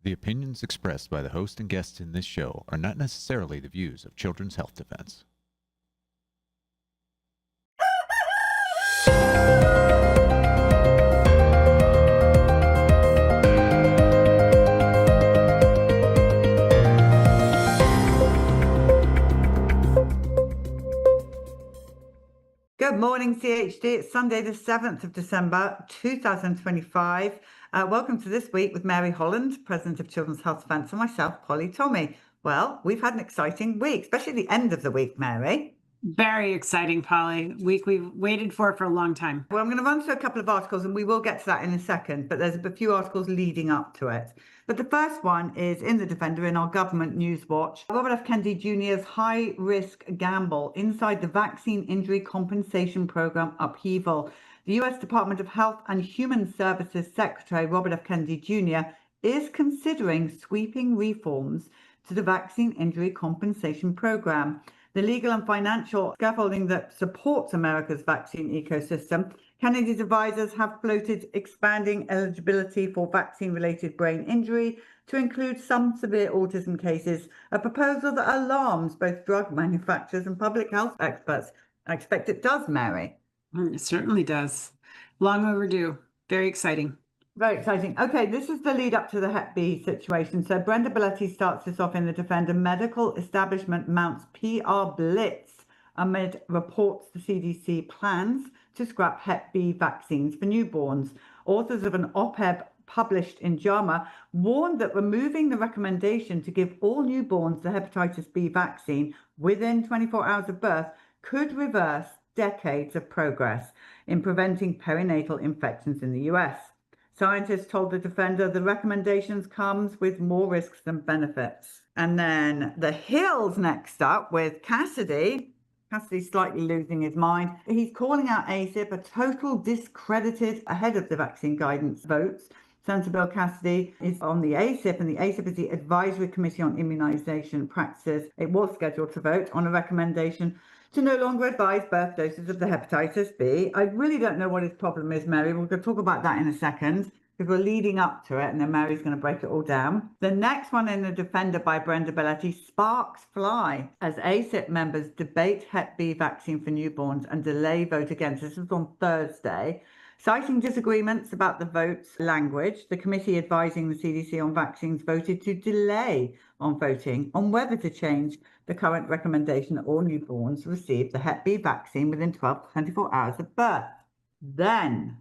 The opinions expressed by the host and guests in this show are not necessarily the views of Children's Health Defense. Good morning, CHD. It's Sunday, the 7th of December, 2025. Welcome to This Week with Mary Holland, President of Children's Health Defense, and myself, Polly Tommy. Well, we've had an exciting week, especially the end of the week, Mary. Very exciting, Polly. Week we've waited for a long time. Well, I'm going to run through a couple of articles, and we will get to that in a second, but there's a few articles leading up to it. But the first one is in the Defender in our government news watch. Robert F. Kennedy Jr.'s high-risk gamble inside the Vaccine Injury Compensation Program upheaval. The U.S. Department of Health and Human Services Secretary Robert F. Kennedy Jr. is considering sweeping reforms to the Vaccine Injury Compensation Program. The legal and financial scaffolding that supports America's vaccine ecosystem. Kennedy's advisors have floated expanding eligibility for vaccine-related brain injury to include some severe autism cases, a proposal that alarms both drug manufacturers and public health experts. I expect it does, Mary. It certainly does. Long overdue. Very exciting. Very exciting. Okay, this is the lead up to the Hep-B situation. So Brenda Belletti starts this off in the Defender. Medical establishment mounts PR blitz amid reports the CDC plans to scrap Hep-B vaccines for newborns. Authors of an op-ed published in JAMA warned that removing the recommendation to give all newborns the hepatitis B vaccine within 24 hours of birth could reverse decades of progress in preventing perinatal infections in the US. Scientists told the Defender the recommendations comes with more risks than benefits. And then the Hill's next up with Cassidy. Cassidy's slightly losing his mind. He's calling out ACIP a total discredited ahead of the vaccine guidance votes. Senator Bill Cassidy is on the ACIP, and the ACIP is the Advisory Committee on Immunization Practices. It was scheduled to vote on a recommendation to no longer advise birth doses of the hepatitis B. I really don't know what his problem is, Mary. We're going to talk about that in a second because we're leading up to it, and then Mary's going to break it all down. The next one in the Defender by Brenda Belletti, sparks fly as ACIP members debate Hep B vaccine for newborns and delay vote against. This was on Thursday. Citing disagreements about the vote's language, the committee advising the CDC on vaccines voted to delay on voting on whether to change the current recommendation that all newborns receive the Hep B vaccine within 12 to 24 hours of birth. Then,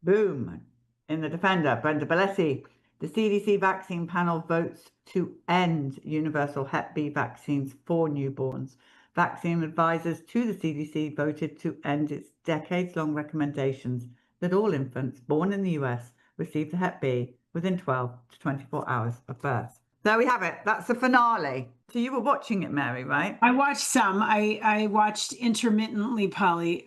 boom, in the Defender, Brenda Belletti, the CDC vaccine panel votes to end universal Hep B vaccines for newborns. Vaccine advisors to the CDC voted to end its decades-long recommendations that all infants born in the US receive the Hep B within 12 to 24 hours of birth. There we have it. That's the finale. So you were watching it, Mary, right? I watched some. I watched intermittently, Polly.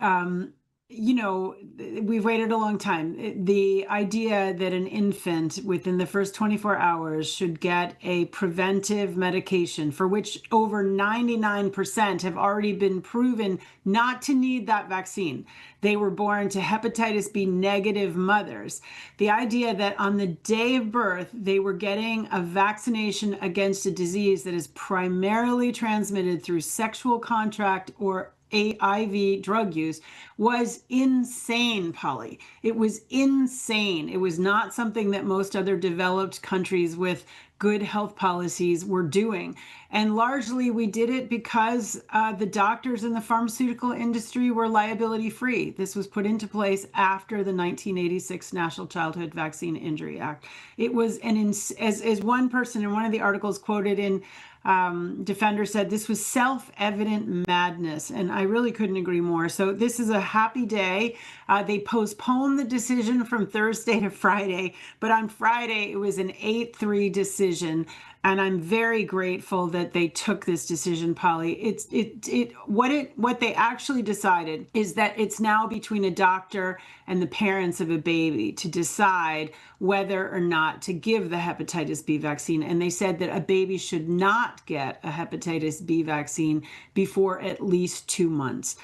You know, we've waited a long time. The idea that an infant within the first 24 hours should get a preventive medication for which over 99% have already been proven not to need that vaccine. They were born to hepatitis B negative mothers. The idea that on the day of birth, they were getting a vaccination against a disease that is primarily transmitted through sexual contact or IV drug use was insane, Polly. It was insane. It was not something that most other developed countries with good health policies were doing. And largely we did it because the doctors in the pharmaceutical industry were liability free. This was put into place after the 1986 National Childhood Vaccine Injury Act. It was as one person in one of the articles quoted in Defender said, this was self-evident madness, and I really couldn't agree more. So this is a happy day. They postponed the decision from Thursday to Friday, but on Friday it was an 8-3 decision, and I'm very grateful that they took this decision, Polly. What they actually decided is that it's now between a doctor and the parents of a baby to decide whether or not to give the hepatitis B vaccine. And they said that a baby should not get a hepatitis B vaccine before at least 2 months.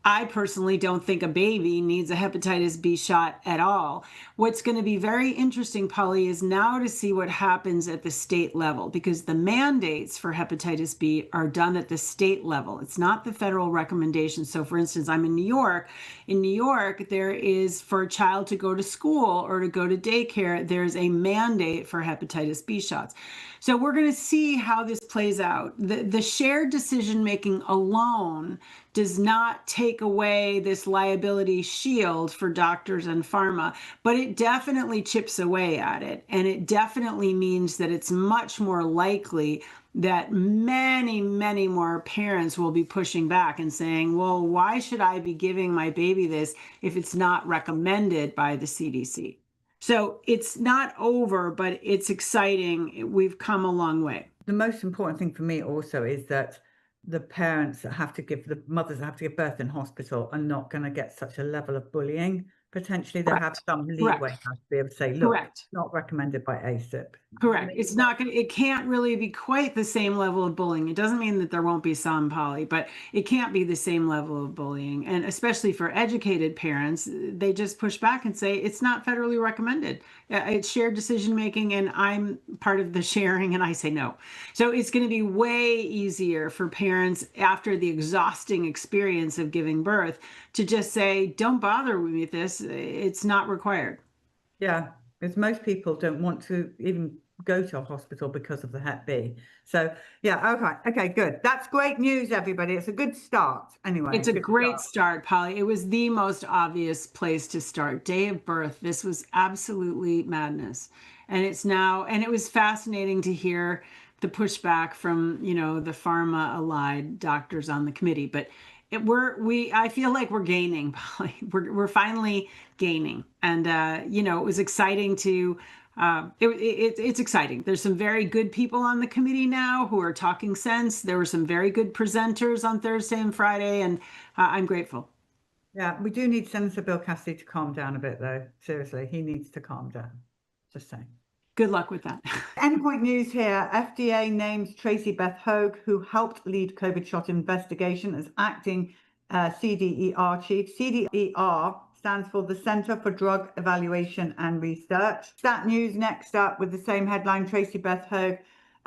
I personally don't think a baby needs a hepatitis B shot at all. What's going to be very interesting, Polly, is now to see what happens at the state level, because the mandates for hepatitis B are done at the state level. It's not the federal recommendation. So, for instance, I'm in New York. In New York, there is, for a child to go to school or to go to daycare, there's a mandate for hepatitis B shots. So we're going to see how this plays out. The shared decision making alone does not take away this liability shield for doctors and pharma, but it definitely chips away at it. And it definitely means that it's much more likely that many, many more parents will be pushing back and saying, well, why should I be giving my baby this if it's not recommended by the CDC? So it's not over, but it's exciting. We've come a long way. The most important thing for me also is that the parents that have to give, the mothers that have to give birth in hospital are not going to get such a level of bullying. Potentially they have some leeway now to be able to say, look, it's not recommended by ACIP. Correct. It's not going to, it can't really be quite the same level of bullying. It doesn't mean that there won't be some, Polly, but it can't be the same level of bullying. And especially for educated parents, they just push back and say, it's not federally recommended. It's shared decision making, and I'm part of the sharing, and I say no. So it's going to be way easier for parents after the exhausting experience of giving birth to just say, don't bother with this. It's not required. Yeah. Because most people don't want to even go to a hospital because of the Hep-B. So yeah, okay, good. That's great news, everybody. It's a good start. Anyway, it's a great start, Polly. It was the most obvious place to start. Day of birth. This was absolutely madness, and it's now. And it was fascinating to hear the pushback from the pharma allied doctors on the committee, but. I feel like we're gaining, Polly. We're finally gaining, and it was exciting to. It's exciting. There's some very good people on the committee now who are talking sense. There were some very good presenters on Thursday and Friday, and I'm grateful. Yeah, we do need Senator Bill Cassidy to calm down a bit, though. Seriously, he needs to calm down. Just saying. Good luck with that. Endpoint news here. FDA names Tracy Beth Hogue, who helped lead COVID shot investigation, as acting CDER chief. CDER stands for the Center for Drug Evaluation and Research. Stat News next up with the same headline. Tracy Beth Hogue,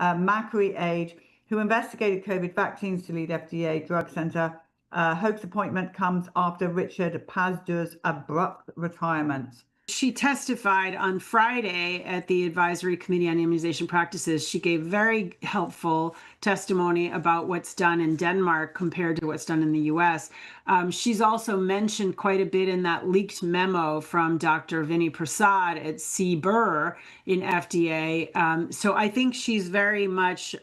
Macquarie aide, who investigated COVID vaccines to lead FDA Drug Center. Hogue's appointment comes after Richard Pazdure's abrupt retirement. She testified on Friday at the Advisory Committee on Immunization Practices. She gave very helpful testimony about what's done in Denmark compared to what's done in the U.S. She's also mentioned quite a bit in that leaked memo from Dr. Vinny Prasad at CBER in FDA. So I think she's very much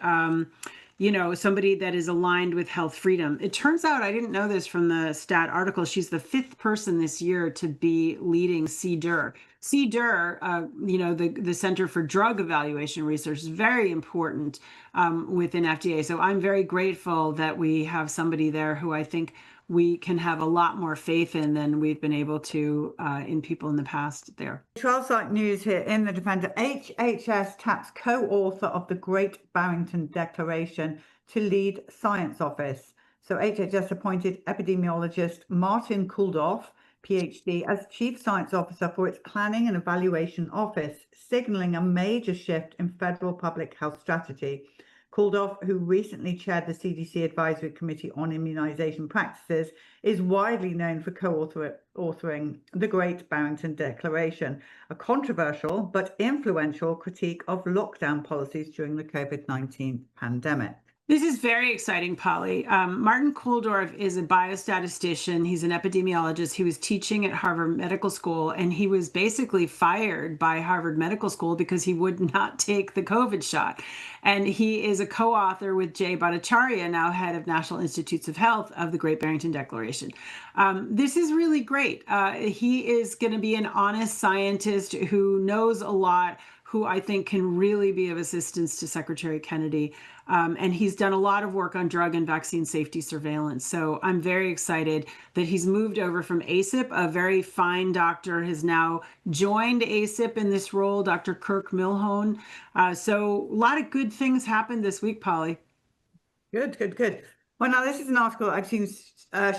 somebody that is aligned with health freedom. It turns out, I didn't know this from the stat article, she's the 5th person this year to be leading CDER. CDER, the Center for Drug Evaluation Research, is very important within FDA. So I'm very grateful that we have somebody there who I think we can have a lot more faith in than we've been able to in people in the past there. Trial site news here in the Defender. HHS taps co-author of the Great Barrington Declaration to lead science office. So HHS appointed epidemiologist Martin Kulldorff, PhD, as Chief Science Officer for its Planning and Evaluation Office, signaling a major shift in federal public health strategy. Kulldorff, who recently chaired the CDC Advisory Committee on Immunization Practices, is widely known for co-authoring the Great Barrington Declaration, a controversial but influential critique of lockdown policies during the COVID-19 pandemic. This is very exciting, Polly. Martin Kulldorff is a biostatistician. He's an epidemiologist. He was teaching at Harvard Medical School, and he was basically fired by Harvard Medical School because he would not take the COVID shot. And he is a co-author with Jay Bhattacharya, now head of National Institutes of Health, of the Great Barrington Declaration. This is really great. He is going to be an honest scientist who knows a lot, who I think can really be of assistance to Secretary Kennedy. And he's done a lot of work on drug and vaccine safety surveillance. So I'm very excited that he's moved over from ACIP. A very fine doctor has now joined ACIP in this role, Dr. Kirk Milhone. So a lot of good things happened this week, Polly. Good. Well, now this is an article I've seen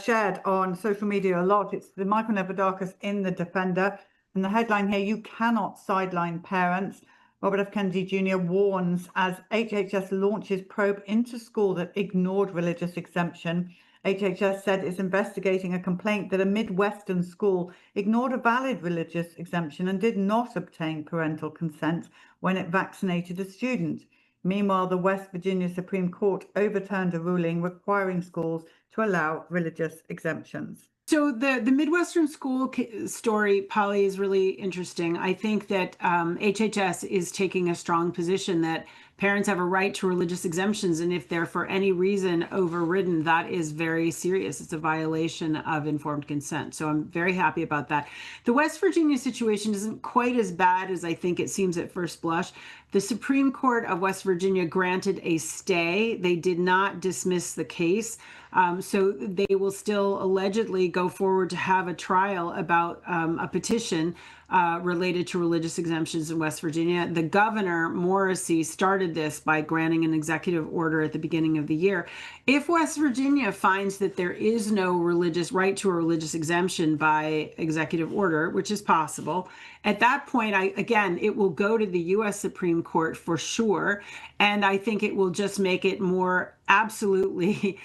shared on social media a lot. It's the Michael Nevadakis in the Defender. And the headline here, "You cannot sideline parents." Robert F. Kennedy Jr. warns as HHS launches probe into school that ignored religious exemption. HHS said it's investigating a complaint that a Midwestern school ignored a valid religious exemption and did not obtain parental consent when it vaccinated a student. Meanwhile, the West Virginia Supreme Court overturned a ruling requiring schools to allow religious exemptions. So the Midwestern school story, Polly, is really interesting. I think that HHS is taking a strong position that parents have a right to religious exemptions, and if they're for any reason overridden, that is very serious. It's a violation of informed consent. So I'm very happy about that. The West Virginia situation isn't quite as bad as I think it seems at first blush. The Supreme Court of West Virginia granted a stay. They did not dismiss the case. So they will still allegedly go forward to have a trial about a petition related to religious exemptions in West Virginia. The governor, Morrissey, started this by granting an executive order at the beginning of the year. If West Virginia finds that there is no religious right to a religious exemption by executive order, which is possible, at that point, again, it will go to the U.S. Supreme Court for sure. And I think it will just make it more absolutely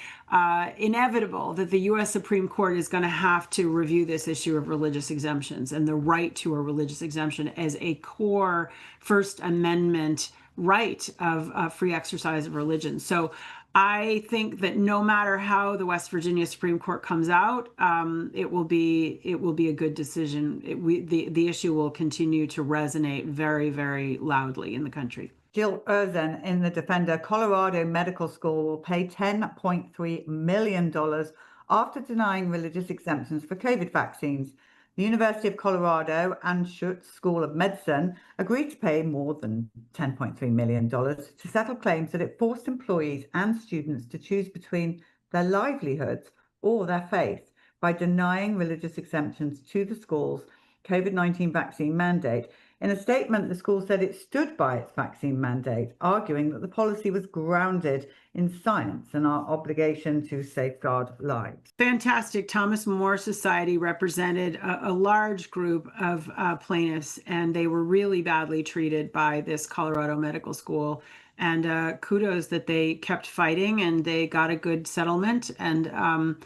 inevitable that the U.S. Supreme Court is going to have to review this issue of religious exemptions and the right to a religious exemption as a core First Amendment right of free exercise of religion. So I think that no matter how the West Virginia Supreme Court comes out, it will be a good decision. The issue will continue to resonate very, very loudly in the country. Jill Erzen in the Defender, Colorado Medical School will pay $10.3 million after denying religious exemptions for COVID vaccines. The University of Colorado Anschutz School of Medicine agreed to pay more than $10.3 million to settle claims that it forced employees and students to choose between their livelihoods or their faith by denying religious exemptions to the school's COVID-19 vaccine mandate. In a statement, the school said it stood by its vaccine mandate, arguing that the policy was grounded in science and our obligation to safeguard lives. Fantastic. Thomas More Society represented a large group of plaintiffs, and they were really badly treated by this Colorado Medical School. And kudos that they kept fighting and they got a good settlement. And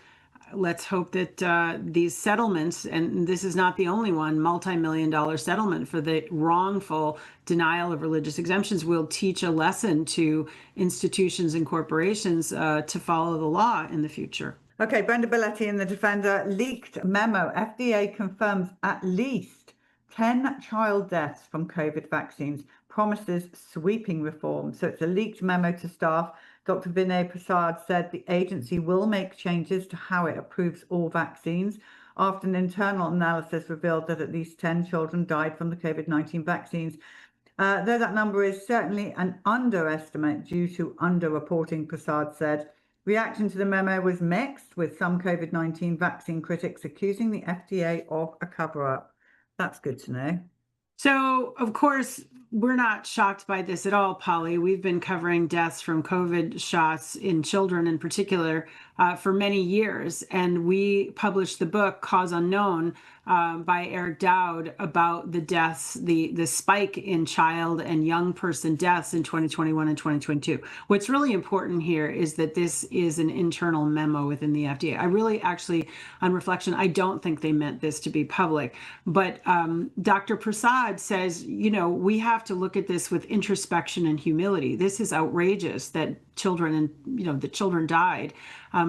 let's hope that these settlements, and this is not the only one, multi-million-dollar settlement for the wrongful denial of religious exemptions, will teach a lesson to institutions and corporations to follow the law in the future. Okay, Brenda Belletti in the Defender, leaked memo. FDA confirms at least 10 child deaths from COVID vaccines, promises sweeping reform. So it's a leaked memo to staff. Dr. Vinay Prasad said the agency will make changes to how it approves all vaccines after an internal analysis revealed that at least 10 children died from the COVID-19 vaccines. Though that number is certainly an underestimate due to underreporting, Prasad said. Reaction to the memo was mixed, with some COVID-19 vaccine critics accusing the FDA of a cover-up. That's good to know. So, of course, we're not shocked by this at all, Polly. We've been covering deaths from COVID shots in children in particular for many years. And we published the book, Cause Unknown, by Eric Dowd, about the deaths, the spike in child and young person deaths in 2021 and 2022. What's really important here is that this is an internal memo within the FDA. I really, actually, on reflection, I don't think they meant this to be public. But Dr. Prasad says, we have to look at this with introspection and humility. This is outrageous that children the children died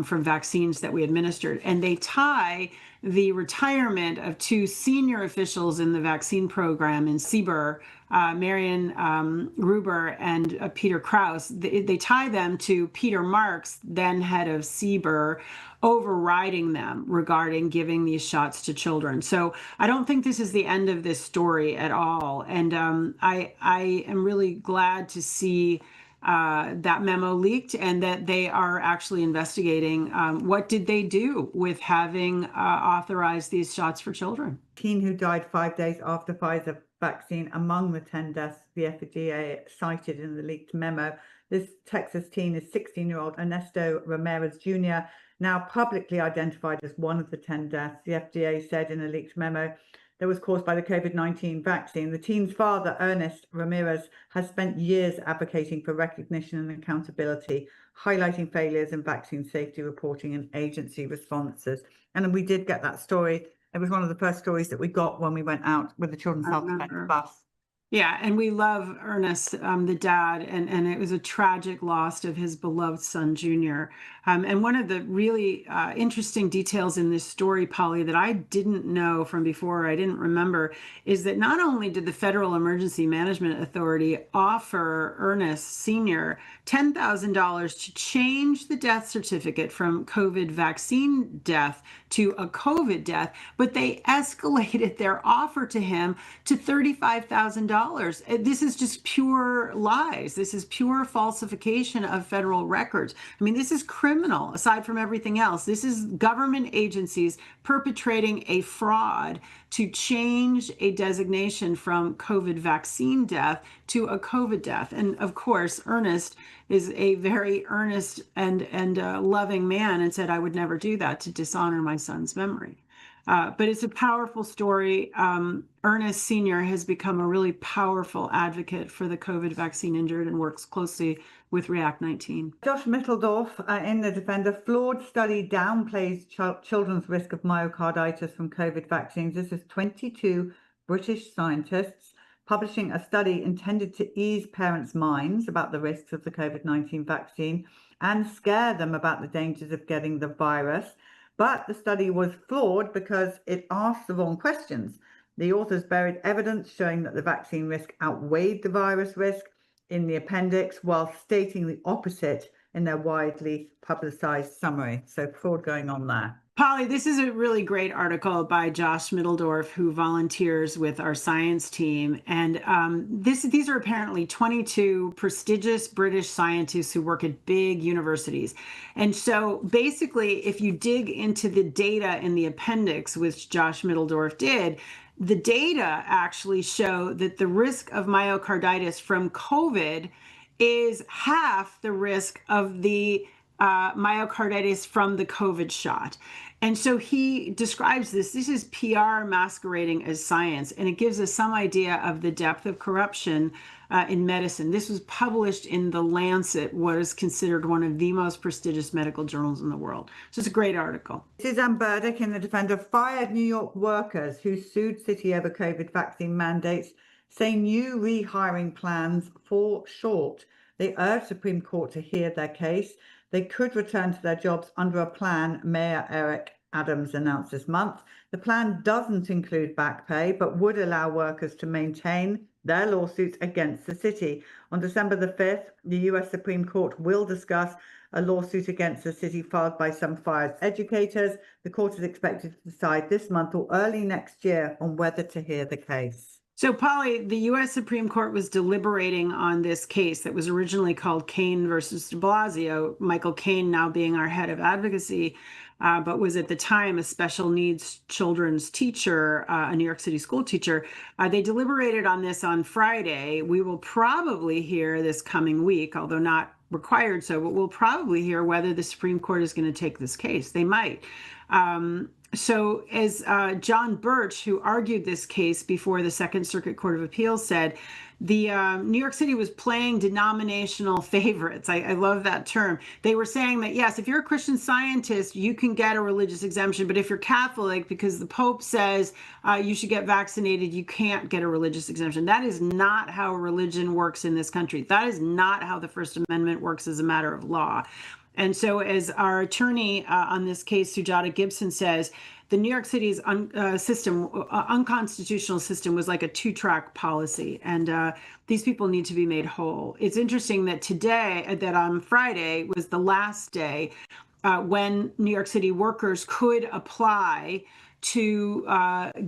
from vaccines that we administered. And they tie the retirement of two senior officials in the vaccine program in CBER, Marion Gruber and Peter Krause. They tie them to Peter Marks, then head of CBER, overriding them regarding giving these shots to children. So I don't think this is the end of this story at all. And I am really glad to see that memo leaked and that they are actually investigating what did they do with having authorized these shots for children. Teen who died 5 days after Pfizer vaccine among the 10 deaths the FDA cited in the leaked memo. This Texas teen is 16-year-old Ernesto Ramirez Jr., now publicly identified as one of the 10 deaths the FDA said in a leaked memo that was caused by the COVID-19 vaccine. The teen's father, Ernest Ramirez, has spent years advocating for recognition and accountability, highlighting failures in vaccine safety reporting and agency responses. And we did get that story. It was one of the first stories that we got when we went out with the Children's Health Defense bus. Yeah, and we love Ernest, the dad, and it was a tragic loss of his beloved son, Junior. And one of the really interesting details in this story, Polly, that I didn't know from before, I didn't remember, is that not only did the Federal Emergency Management Authority offer Ernest Sr. $10,000 to change the death certificate from COVID vaccine death to a COVID death, but they escalated their offer to him to $35,000. This is just pure lies. This is pure falsification of federal records. I mean, this is criminal aside from everything else. This is government agencies perpetrating a fraud to change a designation from COVID vaccine death to a COVID death. And of course, Ernest is a very earnest and loving man and said, I would never do that to dishonor my son's memory. But it's a powerful story. Ernest Sr. has become a really powerful advocate for the COVID vaccine injured and works closely with React 19. Josh Mitteldorf, in The Defender, flawed study downplays children's risk of myocarditis from COVID vaccines. This is 22 British scientists publishing a study intended to ease parents' minds about the risks of the COVID-19 vaccine and scare them about the dangers of getting the virus. But the study was flawed because it asked the wrong questions. The authors buried evidence showing that the vaccine risk outweighed the virus risk in the appendix, while stating the opposite in their widely publicized summary. So fraud going on there. Polly, this is a really great article by Josh Mitteldorf, who volunteers with our science team. And these are apparently 22 prestigious British scientists who work at big universities. And so basically, if you dig into the data in the appendix, which Josh Mitteldorf did, the data actually show that the risk of myocarditis from COVID is half the risk of the myocarditis from the COVID shot. And so he describes this is PR masquerading as science, and it gives us some idea of the depth of corruption in medicine. This was published in The Lancet, what is considered one of the most prestigious medical journals in the world. So it's a great article. Suzanne Burdick in The Defender fired New York workers who sued city over COVID vaccine mandates, say new rehiring plans fall short. They urge Supreme Court to hear their case. They could return to their jobs under a plan Mayor Eric Adams announced this month. The plan doesn't include back pay, but would allow workers to maintain their lawsuits against the city. On December the 5th, the US Supreme Court will discuss a lawsuit against the city filed by some fired educators. The court is expected to decide this month or early next year on whether to hear the case. So, Polly, the U.S. Supreme Court was deliberating on this case that was originally called Cain versus de Blasio, Michael Cain now being our head of advocacy, but was at the time a special needs children's teacher, a New York City school teacher. They deliberated on this on Friday. We will probably hear this coming week, although not required so, but we'll probably hear whether the Supreme Court is going to take this case. They might. So as John Birch, who argued this case before the Second Circuit Court of Appeals, said, the New York City was playing denominational favorites. I love that term. They were saying that, yes, if you're a Christian Scientist, you can get a religious exemption. But if you're Catholic, because the Pope says you should get vaccinated, you can't get a religious exemption. That is not how religion works in this country. That is not how the First Amendment works as a matter of law. And so as our attorney on this case, Sujata Gibson, says, the New York City's unconstitutional system was like a two-track policy, and these people need to be made whole. It's interesting that today, that on Friday, was the last day when New York City workers could apply to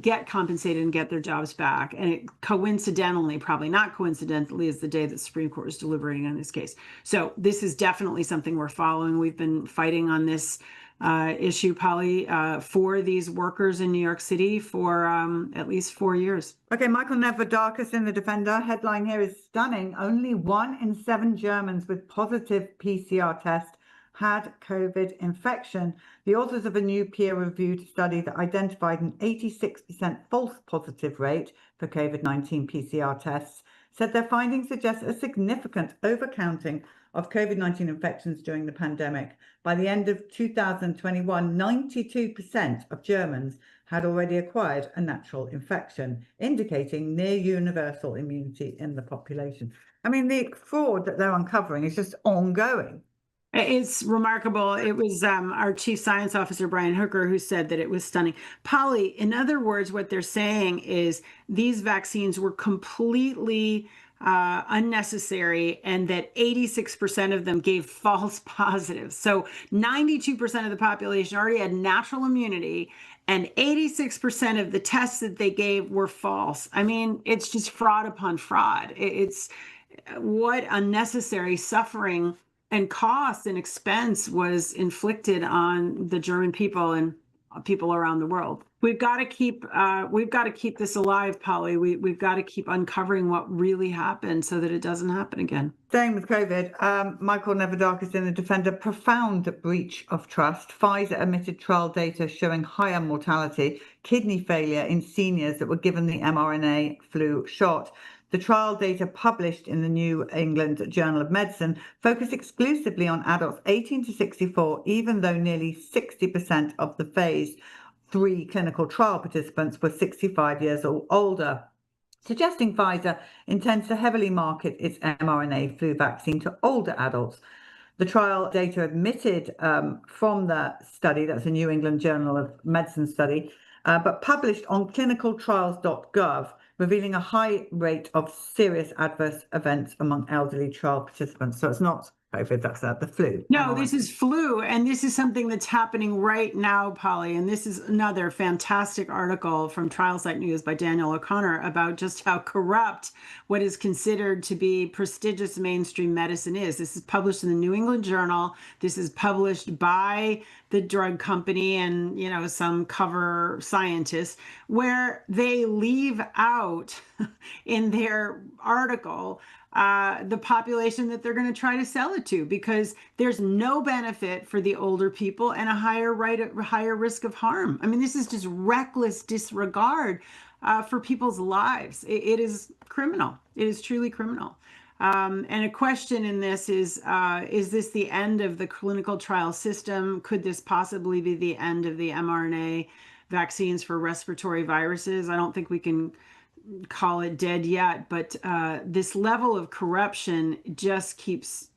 get compensated and get their jobs back. And it coincidentally, probably not coincidentally, is the day that the Supreme Court is deliberating on this case. So this is definitely something we're following. We've been fighting on this issue, Polly, for these workers in New York City for at least 4 years. Okay, Michael Nevadakis in The Defender. Headline here is stunning. Only 1 in 7 Germans with positive PCR test had COVID infection. The authors of a new peer-reviewed study that identified an 86% false positive rate for COVID-19 PCR tests said their findings suggest a significant overcounting of COVID-19 infections during the pandemic. By the end of 2021, 92% of Germans had already acquired a natural infection, indicating near universal immunity in the population. I mean, the fraud that they're uncovering is just ongoing. It's remarkable. It was our chief science officer, Brian Hooker, who said that it was stunning. Polly, in other words, what they're saying is these vaccines were completely unnecessary and that 86% of them gave false positives. So 92% of the population already had natural immunity and 86% of the tests that they gave were false. I mean, it's just fraud upon fraud. It's what unnecessary suffering and cost and expense was inflicted on the German people and people around the world. We've got to keep this alive, Polly. We've got to keep uncovering what really happened so that it doesn't happen again. Staying with COVID, Michael Nevadakis in The Defender, profound breach of trust. Pfizer omitted trial data showing higher mortality, kidney failure in seniors that were given the mRNA flu shot. The trial data published in the New England Journal of Medicine focused exclusively on adults 18 to 64, even though nearly 60% of the phase 3 clinical trial participants were 65 years or older, suggesting Pfizer intends to heavily market its mRNA flu vaccine to older adults. The trial data omitted from the study, that's a New England Journal of Medicine study, but published on clinicaltrials.gov, revealing a high rate of serious adverse events among elderly trial participants. So it's not COVID, that's the flu. No, this is flu, and this is something that's happening right now, Polly. And this is another fantastic article from Trial Site News by Daniel O'Connor about just how corrupt what is considered to be prestigious mainstream medicine is. This is published in the New England Journal. This is published by the drug company and, you know, some cover scientists, where they leave out in their article the population that they're going to try to sell it to, because there's no benefit for the older people and a higher risk of harm. I mean, this is just reckless disregard for people's lives. It is criminal. It is truly criminal. And a question in this is this the end of the clinical trial system? Could this possibly be the end of the mRNA vaccines for respiratory viruses? I don't think we can call it dead yet, but this level of corruption just keeps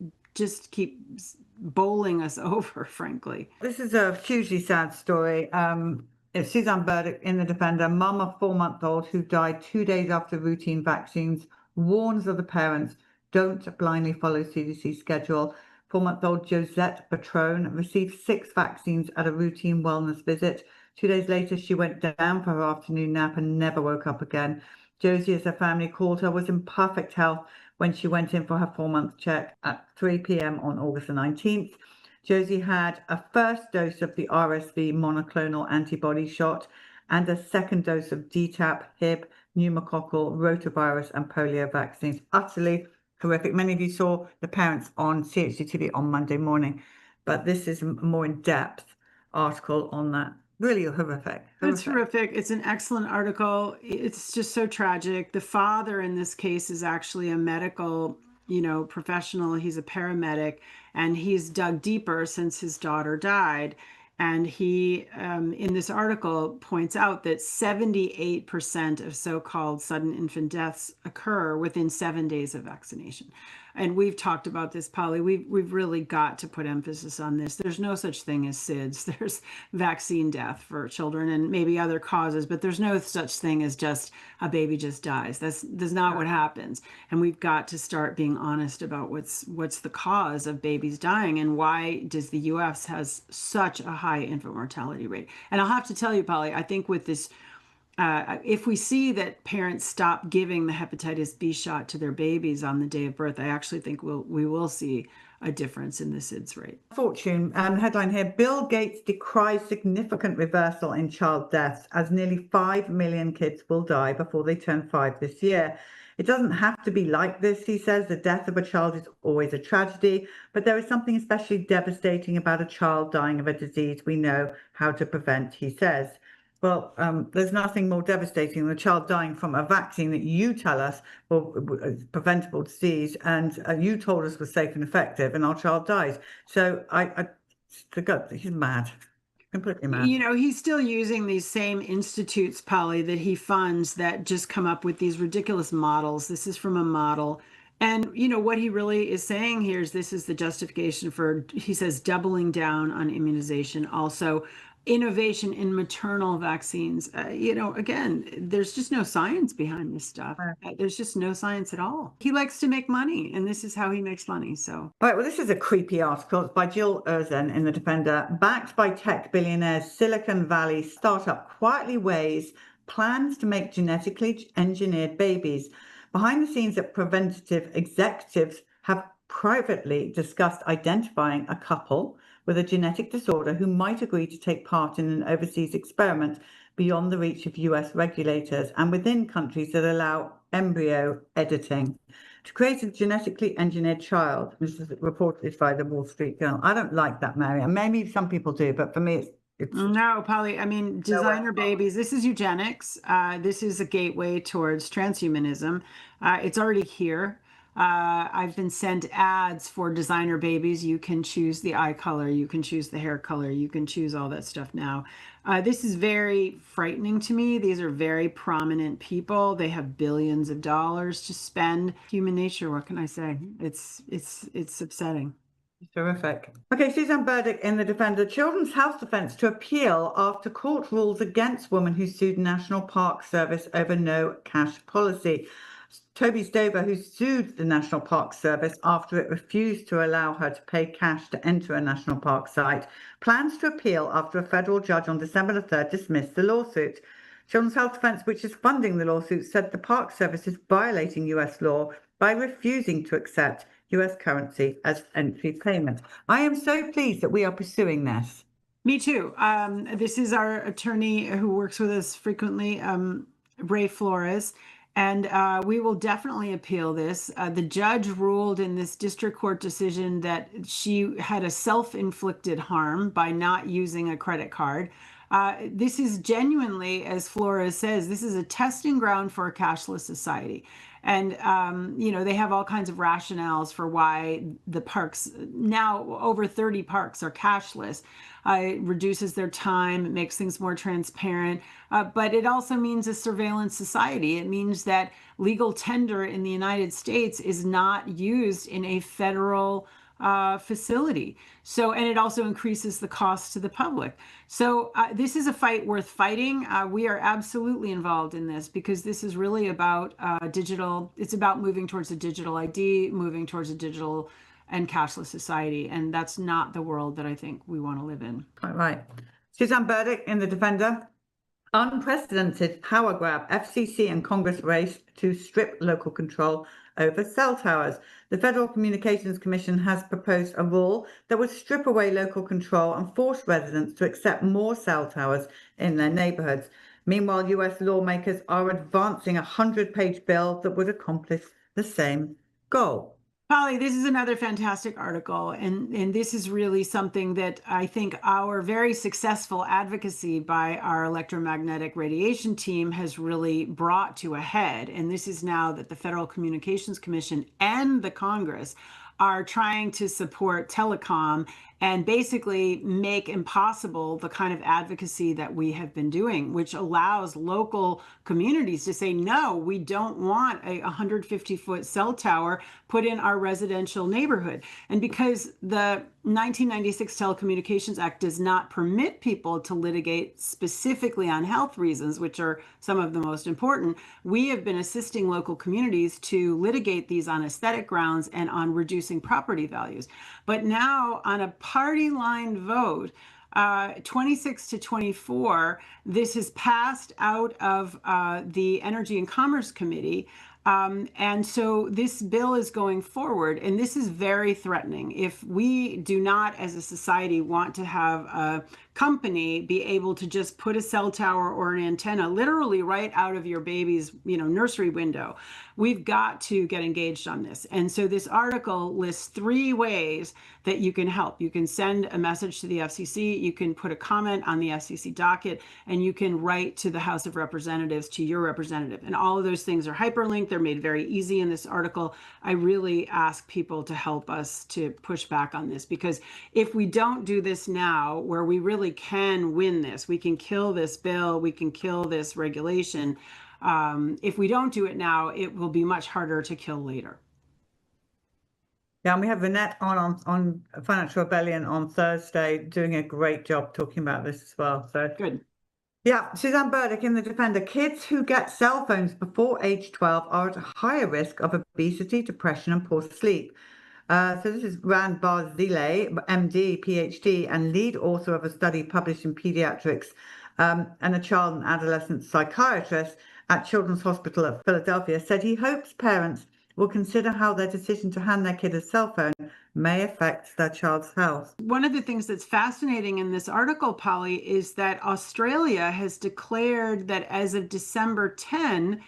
bowling us over, frankly. This is a hugely sad story. It's Suzanne Burdick in The Defender, mum of 4-month-old who died 2 days after routine vaccines, warns other parents, don't blindly follow CDC schedule. 4-month-old Josette Patrone received 6 vaccines at a routine wellness visit. 2 days later, she went down for her afternoon nap and never woke up again. Josie, as her family called her, was in perfect health when she went in for her 4-month check at 3 p.m. on August the 19th. Josie had a first dose of the RSV monoclonal antibody shot and a second dose of DTaP, Hib, pneumococcal, rotavirus, and polio vaccines. Utterly horrific. Many of you saw the parents on CHD-TV on Monday morning, but this is a more in-depth article on that. Really horrific. It's horrific. It's an excellent article. It's just so tragic. The father in this case is actually a medical, professional. He's a paramedic, and he's dug deeper since his daughter died. And he, in this article, points out that 78% of so-called sudden infant deaths occur within 7 days of vaccination. And we've talked about this, Polly. We've really got to put emphasis on this. There's no such thing as SIDS. There's vaccine death for children and maybe other causes, but there's no such thing as just a baby just dies. That's not what happens. And we've got to start being honest about what's the cause of babies dying and why does the U.S. has such a high infant mortality rate. And I'll have to tell you, Polly, I think with this if we see that parents stop giving the hepatitis B shot to their babies on the day of birth, I actually think we will see a difference in the SIDS rate. Fortune, headline here, Bill Gates decries significant reversal in child deaths as nearly 5 million kids will die before they turn 5 this year. It doesn't have to be like this, he says. The death of a child is always a tragedy, but there is something especially devastating about a child dying of a disease we know how to prevent, he says. Well, there's nothing more devastating than a child dying from a vaccine that you tell us is preventable disease, and you told us was safe and effective, and our child dies. So he's mad, completely mad. You know, he's still using these same institutes, Polly, that he funds that just come up with these ridiculous models. This is from a model. And, you know, what he really is saying here is this is the justification for, he says, doubling down on immunization. Also, innovation in maternal vaccines. You know, again, there's just no science behind this stuff. There's just no science at all. He likes to make money, and this is how he makes money. So, all right, well, this is a creepy article. It's by Jill Erzen in The Defender. Backed by tech billionaires, Silicon Valley startup quietly weighs plans to make genetically engineered babies. Behind the scenes, that preventative executives have privately discussed identifying a couple with a genetic disorder who might agree to take part in an overseas experiment beyond the reach of US regulators and within countries that allow embryo editing to create a genetically engineered child. This is reported by the Wall Street Journal. I don't like that, Mary. And maybe some people do, but for me, it's no, Polly. I mean, designer babies. This is eugenics. This is a gateway towards transhumanism. It's already here. I've been sent ads for designer babies. You can choose the eye color, you can choose the hair color, you can choose all that stuff now. This is very frightening to me. These are very prominent people. They have billions of dollars to spend. Human nature, what can I say? It's upsetting. Terrific. Okay, Suzanne Burdick in The Defender. Children's Health Defence to appeal after court rules against woman who sued National Park Service over no cash policy. Toby Stover, who sued the National Park Service after it refused to allow her to pay cash to enter a national park site, plans to appeal after a federal judge on December the 3rd dismissed the lawsuit. Children's Health Defence, which is funding the lawsuit, said the Park Service is violating US law by refusing to accept US currency as entry payment. I am so pleased that we are pursuing this. Me too. This is our attorney who works with us frequently, Ray Flores. And we will definitely appeal this. The judge ruled in this district court decision that she had a self-inflicted harm by not using a credit card. This is genuinely, as Flores says, this is a testing ground for a cashless society. And, you know, they have all kinds of rationales for why the parks, now over 30 parks are cashless. It reduces their time, it makes things more transparent, but it also means a surveillance society. It means that legal tender in the United States is not used in a federal facility. So, and it also increases the cost to the public. So this is a fight worth fighting. We are absolutely involved in this because this is really about digital. It's about moving towards a digital ID, moving towards a digital and cashless society. And that's not the world that I think we want to live in. Quite right. Suzanne Burdick in The Defender. Unprecedented power grab. FCC and Congress race to strip local control over cell towers. The Federal Communications Commission has proposed a rule that would strip away local control and force residents to accept more cell towers in their neighborhoods. Meanwhile, US lawmakers are advancing a 100-page bill that would accomplish the same goal. Polly, this is another fantastic article, and this is really something that I think our very successful advocacy by our electromagnetic radiation team has really brought to a head. And this is now that the Federal Communications Commission and the Congress are trying to support telecom and basically make impossible the kind of advocacy that we have been doing, which allows local communities to say, no, we don't want a 150-foot cell tower put in our residential neighborhood. And because the 1996 Telecommunications Act does not permit people to litigate specifically on health reasons, which are some of the most important, we have been assisting local communities to litigate these on aesthetic grounds and on reducing property values. But now on a party line vote, 26 to 24, this has passed out of the Energy and Commerce Committee. And so this bill is going forward, and this is very threatening. If we do not, as a society, want to have a company be able to just put a cell tower or an antenna literally right out of your baby's, nursery window, we've got to get engaged on this. And so this article lists 3 ways that you can help. You can send a message to the FCC, you can put a comment on the FCC docket, and you can write to the House of Representatives, to your representative. And all of those things are hyperlinked. They're made very easy in this article. I really ask people to help us to push back on this, because if we don't do this now, where we really can win this, we can kill this bill, we can kill this regulation. If we don't do it now, it will be much harder to kill later. Yeah, and we have Annette on Financial Rebellion on Thursday, doing a great job talking about this as well. So good. Yeah, Suzanne Burdick in The Defender. Kids who get cell phones before age 12 are at a higher risk of obesity, depression, and poor sleep. So this is Rand Barzilay, MD, PhD, and lead author of a study published in Pediatrics, and a child and adolescent psychiatrist at Children's Hospital of Philadelphia, said he hopes parents will consider how their decision to hand their kid a cell phone may affect their child's health. One of the things that's fascinating in this article, Polly, is that Australia has declared that as of December 10,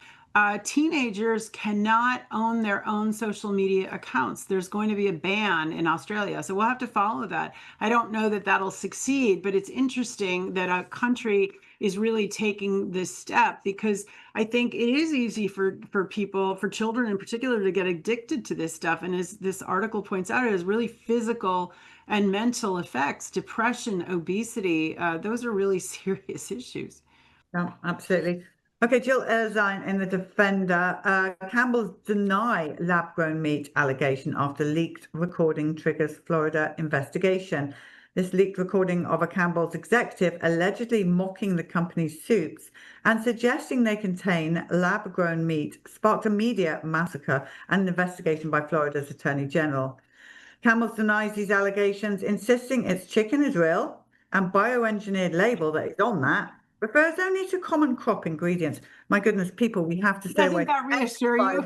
teenagers cannot own their own social media accounts. There's going to be a ban in Australia. So we'll have to follow that. I don't know that that'll succeed, but it's interesting that a country is really taking this step, because I think it is easy for people, for children in particular, to get addicted to this stuff. And as this article points out, it has really physical and mental effects, depression, obesity. Those are really serious issues. Yeah, absolutely. Okay, Jill Erzine in The Defender. Campbell's deny lab-grown meat allegation after leaked recording triggers Florida investigation. This leaked recording of a Campbell's executive allegedly mocking the company's soups and suggesting they contain lab-grown meat sparked a media massacre and an investigation by Florida's Attorney General. Campbell's denies these allegations, insisting its chicken is real and bioengineered label that is on that refers only to common crop ingredients. My goodness, people, we have to stay away. Doesn't that reassure you?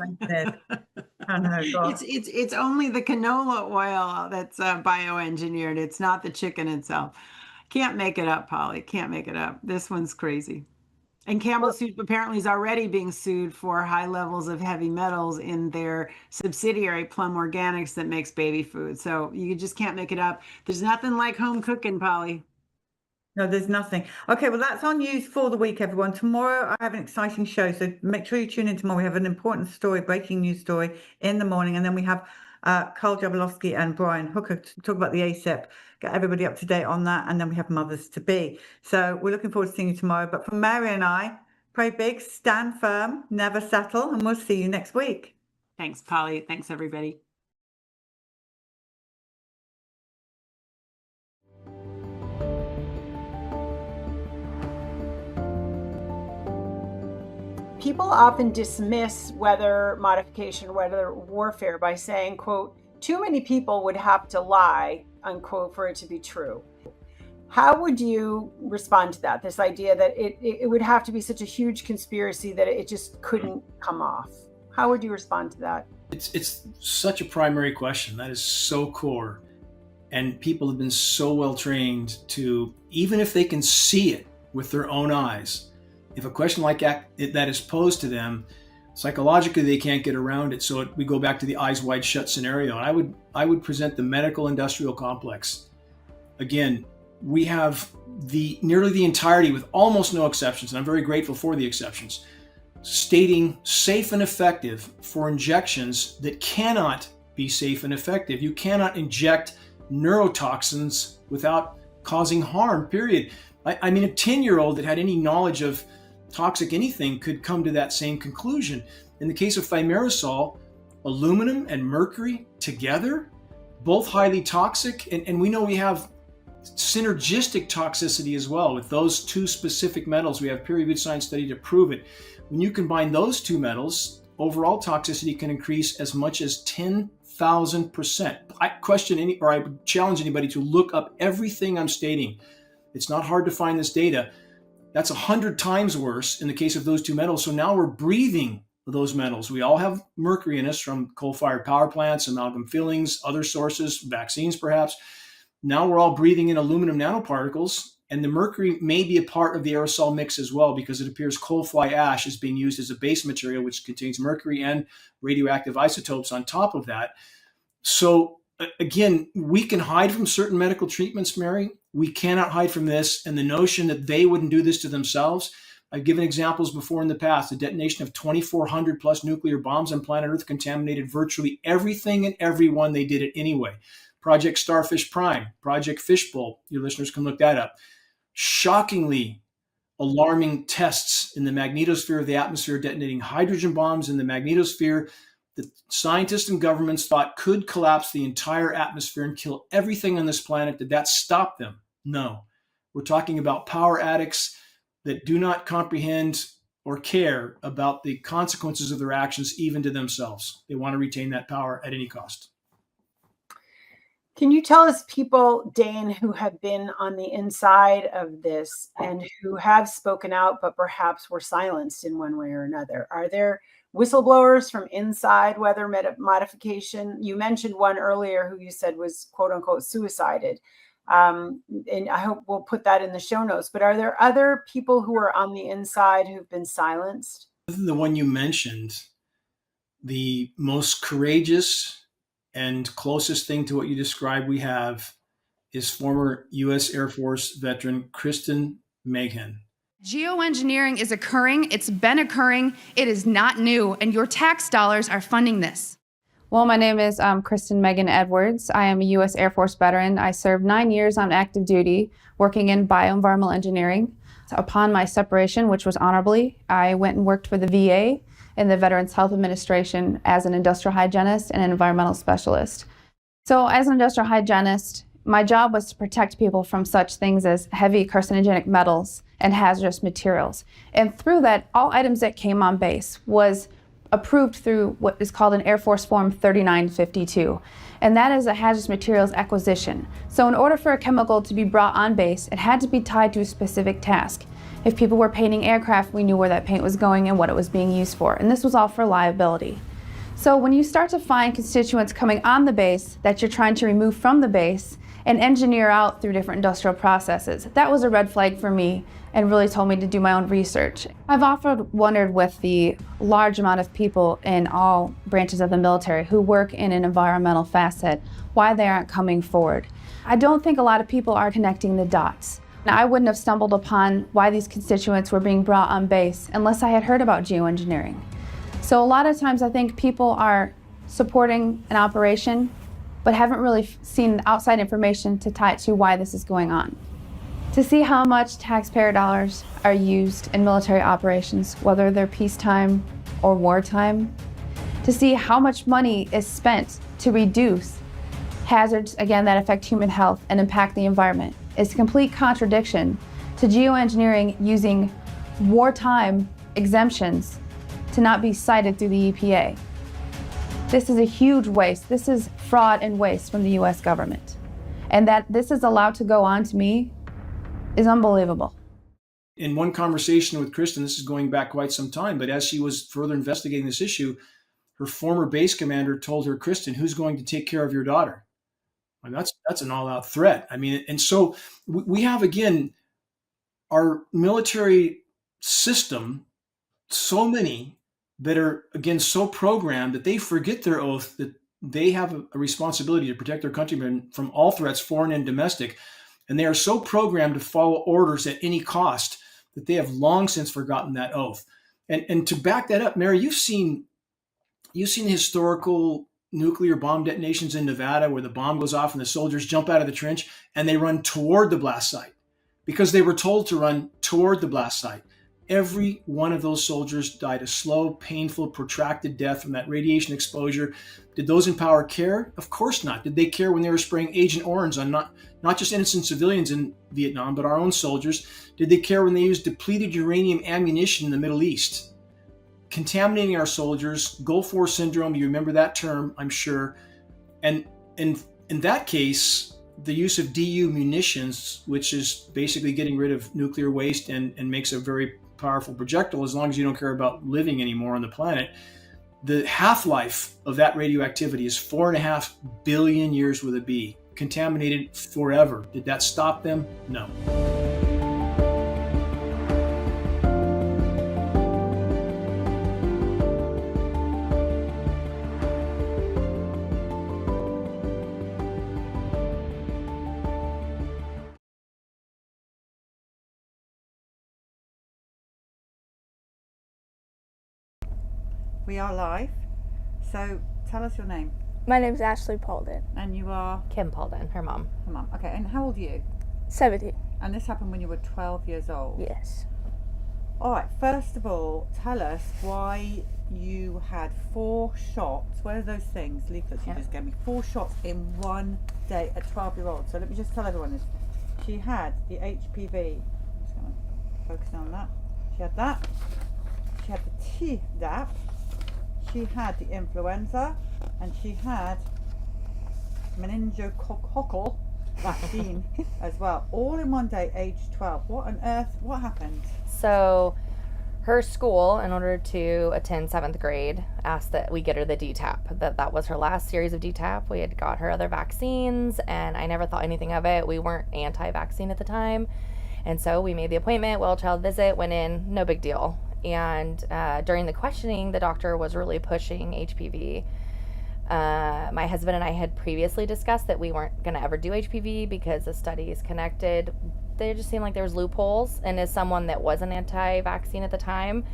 I know, God. It's only the canola oil that's bioengineered. It's not the chicken itself. Can't make it up, Polly. Can't make it up. This one's crazy. And Campbell's Soup apparently is already being sued for high levels of heavy metals in their subsidiary Plum Organics that makes baby food. So you just can't make it up. There's nothing like home cooking, Polly. No, there's nothing. Okay, well, that's our news for the week, everyone. Tomorrow, I have an exciting show, so make sure you tune in tomorrow. We have an important story, breaking news story in the morning, and then we have Carl Jablowski and Brian Hooker to talk about the ASIP, get everybody up to date on that, and then we have Mothers to Be. So we're looking forward to seeing you tomorrow. But from Mary and I, pray big, stand firm, never settle, and we'll see you next week. Thanks, Polly. Thanks, everybody. People often dismiss weather modification or weather warfare by saying, quote, too many people would have to lie, unquote, for it to be true. How would you respond to that? This idea that it would have to be such a huge conspiracy that it just couldn't come off. How would you respond to that? It's such a primary question. That is so core. And people have been so well trained to, even if they can see it with their own eyes, if a question like that is posed to them, psychologically they can't get around it. So we go back to the eyes wide shut scenario. And I would present the medical industrial complex. Again, we have nearly the entirety, with almost no exceptions, and I'm very grateful for the exceptions, stating safe and effective for injections that cannot be safe and effective. You cannot inject neurotoxins without causing harm, period. I mean, a 10-year-old that had any knowledge of toxic anything could come to that same conclusion. In the case of thimerosal, aluminum and mercury together, both highly toxic, and we know we have synergistic toxicity as well with those two specific metals. We have peer-reviewed science study to prove it. When you combine those two metals, overall toxicity can increase as much as 10,000%. I challenge anybody to look up everything I'm stating It's not hard to find this data. That's 100 times worse in the case of those two metals. So now we're breathing those metals. We all have mercury in us from coal-fired power plants, amalgam fillings, other sources, vaccines perhaps. Now we're all breathing in aluminum nanoparticles, and the mercury may be a part of the aerosol mix as well, because it appears coal fly ash is being used as a base material, which contains mercury and radioactive isotopes on top of that. So again, we can hide from certain medical treatments, Mary. We cannot hide from this. And the notion that they wouldn't do this to themselves. I've given examples before in the past. The detonation of 2,400 plus nuclear bombs on planet Earth contaminated virtually everything and everyone. They did it anyway. Project Starfish Prime, Project Fishbowl. Your listeners can look that up. Shockingly alarming tests in the magnetosphere of the atmosphere, detonating hydrogen bombs in the magnetosphere that scientists and governments thought could collapse the entire atmosphere and kill everything on this planet. Did that stop them? No. We're talking about power addicts that do not comprehend or care about the consequences of their actions, even to themselves. They want to retain that power at any cost. Can you tell us people, Dane, who have been on the inside of this and who have spoken out, but perhaps were silenced in one way or another? Are there whistleblowers from inside weather modification? You mentioned one earlier who you said was quote unquote suicided. And I hope we'll put that in the show notes. But are there other people who are on the inside who've been silenced? Other than the one you mentioned, the most courageous and closest thing to what you described we have is former U.S. Air Force veteran Kristen Mayhem. Geoengineering is occurring. It's been occurring. It is not new, and your tax dollars are funding this. Well, my name is Kristen Megan Edwards. I am a U.S. Air Force veteran. I served 9 years on active duty working in bioenvironmental engineering. Upon my separation, which was honorably, I went and worked for the VA in the Veterans Health Administration as an industrial hygienist and an environmental specialist. So as an industrial hygienist, my job was to protect people from such things as heavy carcinogenic metals and hazardous materials. And through that, all items that came on base was approved through what is called an Air Force Form 3952. And that is a hazardous materials acquisition. So in order for a chemical to be brought on base, it had to be tied to a specific task. If people were painting aircraft, we knew where that paint was going and what it was being used for. And this was all for liability. So when you start to find constituents coming on the base that you're trying to remove from the base and engineer out through different industrial processes, that was a red flag for me and really told me to do my own research. I've often wondered with the large amount of people in all branches of the military who work in an environmental facet, why they aren't coming forward. I don't think a lot of people are connecting the dots. Now, I wouldn't have stumbled upon why these constituents were being brought on base unless I had heard about geoengineering. So a lot of times I think people are supporting an operation but haven't really seen outside information to tie it to why this is going on. To see how much taxpayer dollars are used in military operations, whether they're peacetime or wartime, to see how much money is spent to reduce hazards, again, that affect human health and impact the environment, is a complete contradiction to geoengineering using wartime exemptions to not be cited through the EPA. This is a huge waste. This is fraud and waste from the US government. And that this is allowed to go on to me is unbelievable. In one conversation with Kristen, this is going back quite some time, but as she was further investigating this issue, her former base commander told her, Kristen, who's going to take care of your daughter? Well, that's an all-out threat. I mean, and so we have, again, our military system, so many that are, again, so programmed that they forget their oath that they have a responsibility to protect their countrymen from all threats, foreign and domestic. And they are so programmed to follow orders at any cost that they have long since forgotten that oath. And to back that up, Mary, you've seen historical nuclear bomb detonations in Nevada where the bomb goes off and the soldiers jump out of the trench and they run toward the blast site because they were told to run toward the blast site. Every one of those soldiers died a slow, painful, protracted death from that radiation exposure. Did those in power care? Of course not. Did they care when they were spraying Agent Orange on not just innocent civilians in Vietnam, but our own soldiers? Did they care when they used depleted uranium ammunition in the Middle East? Contaminating our soldiers, Gulf War syndrome, you remember that term, I'm sure. And in that case, the use of DU munitions, which is basically getting rid of nuclear waste and makes a very powerful projectile as long as you don't care about living anymore on the planet. The half-life of that radioactivity is 4.5 billion years with a B, contaminated forever. Did that stop them? No. We are live. So tell us your name. My name's Ashley Paulden. And you are? Kim Paulden, her mom. Her mum. Okay, and how old are you? 17. And this happened when you were 12 years old? Yes. All right, first of all, tell us why you had 4 shots. What are those things? Leaflets you just gave me. 4 shots in one day at 12-year-old. So let me just tell everyone this. She had the HPV. I'm just going to focus on that. She had that. She had the Tdap. She had the influenza, and she had meningococcal vaccine as well, all in one day, age 12. What on earth? What happened? So her school, in order to attend 7th grade, asked that we get her the DTaP. That was her last series of DTaP. We had got her other vaccines, and I never thought anything of it. We weren't anti-vaccine at the time. And so we made the appointment, well-child visit, went in, no big deal. And during the questioning, the doctor was really pushing HPV. My husband and I had previously discussed that we weren't going to ever do HPV because the studies connected. They just seemed like there was loopholes. And as someone that wasn't anti-vaccine at the time,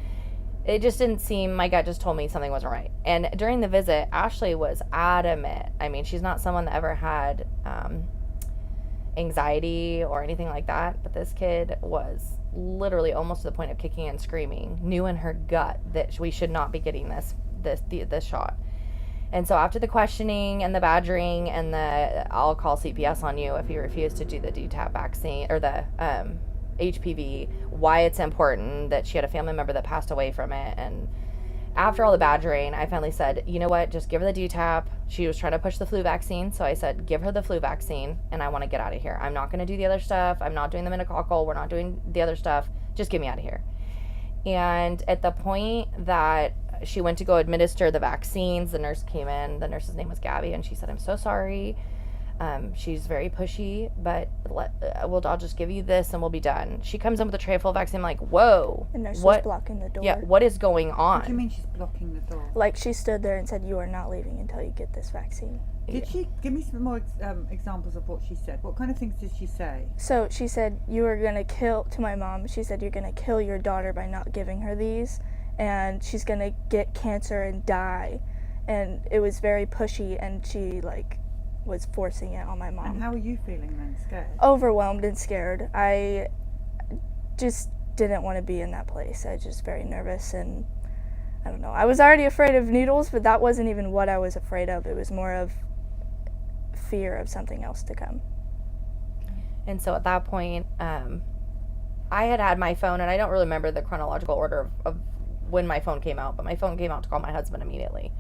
it just didn't seem, my gut just told me something wasn't right. And during the visit, Ashley was adamant. I mean, she's not someone that ever had anxiety or anything like that, but this kid was literally almost to the point of kicking and screaming, knew in her gut that we should not be getting this shot. And so after the questioning and the badgering and the I'll call CPS on you if you refuse to do the DTaP vaccine or the HPV, why it's important, that she had a family member that passed away from it. And after all the badgering, I finally said, you know what, just give her the DTaP. She was trying to push the flu vaccine, so I said, give her the flu vaccine, and I want to get out of here. I'm not going to do the other stuff. I'm not doing the meningococcal. We're not doing the other stuff. Just get me out of here. And at the point that she went to go administer the vaccines, the nurse came in. The nurse's name was Gabby, and she said, I'm so sorry. She's very pushy, but I'll just give you this and we'll be done. She comes in with a tray full of vaccine. I'm like, whoa. The nurse was blocking the door. Yeah, what is going on? What do you mean she's blocking the door? Like, she stood there and said, you are not leaving until you get this vaccine. Did she give me some more examples of what she said? What kind of things did she say? So she said, you are going to kill, to my mom, she said, you're going to kill your daughter by not giving her these, and she's going to get cancer and die. And it was very pushy, and she, was forcing it on my mom. And how are you feeling then? Scared? Overwhelmed and scared. I just didn't want to be in that place. I was just very nervous, and I don't know. I was already afraid of needles, but that wasn't even what I was afraid of. It was more of fear of something else to come. And so at that point, I had my phone, and I don't really remember the chronological order of when my phone came out, but my phone came out to call my husband immediately.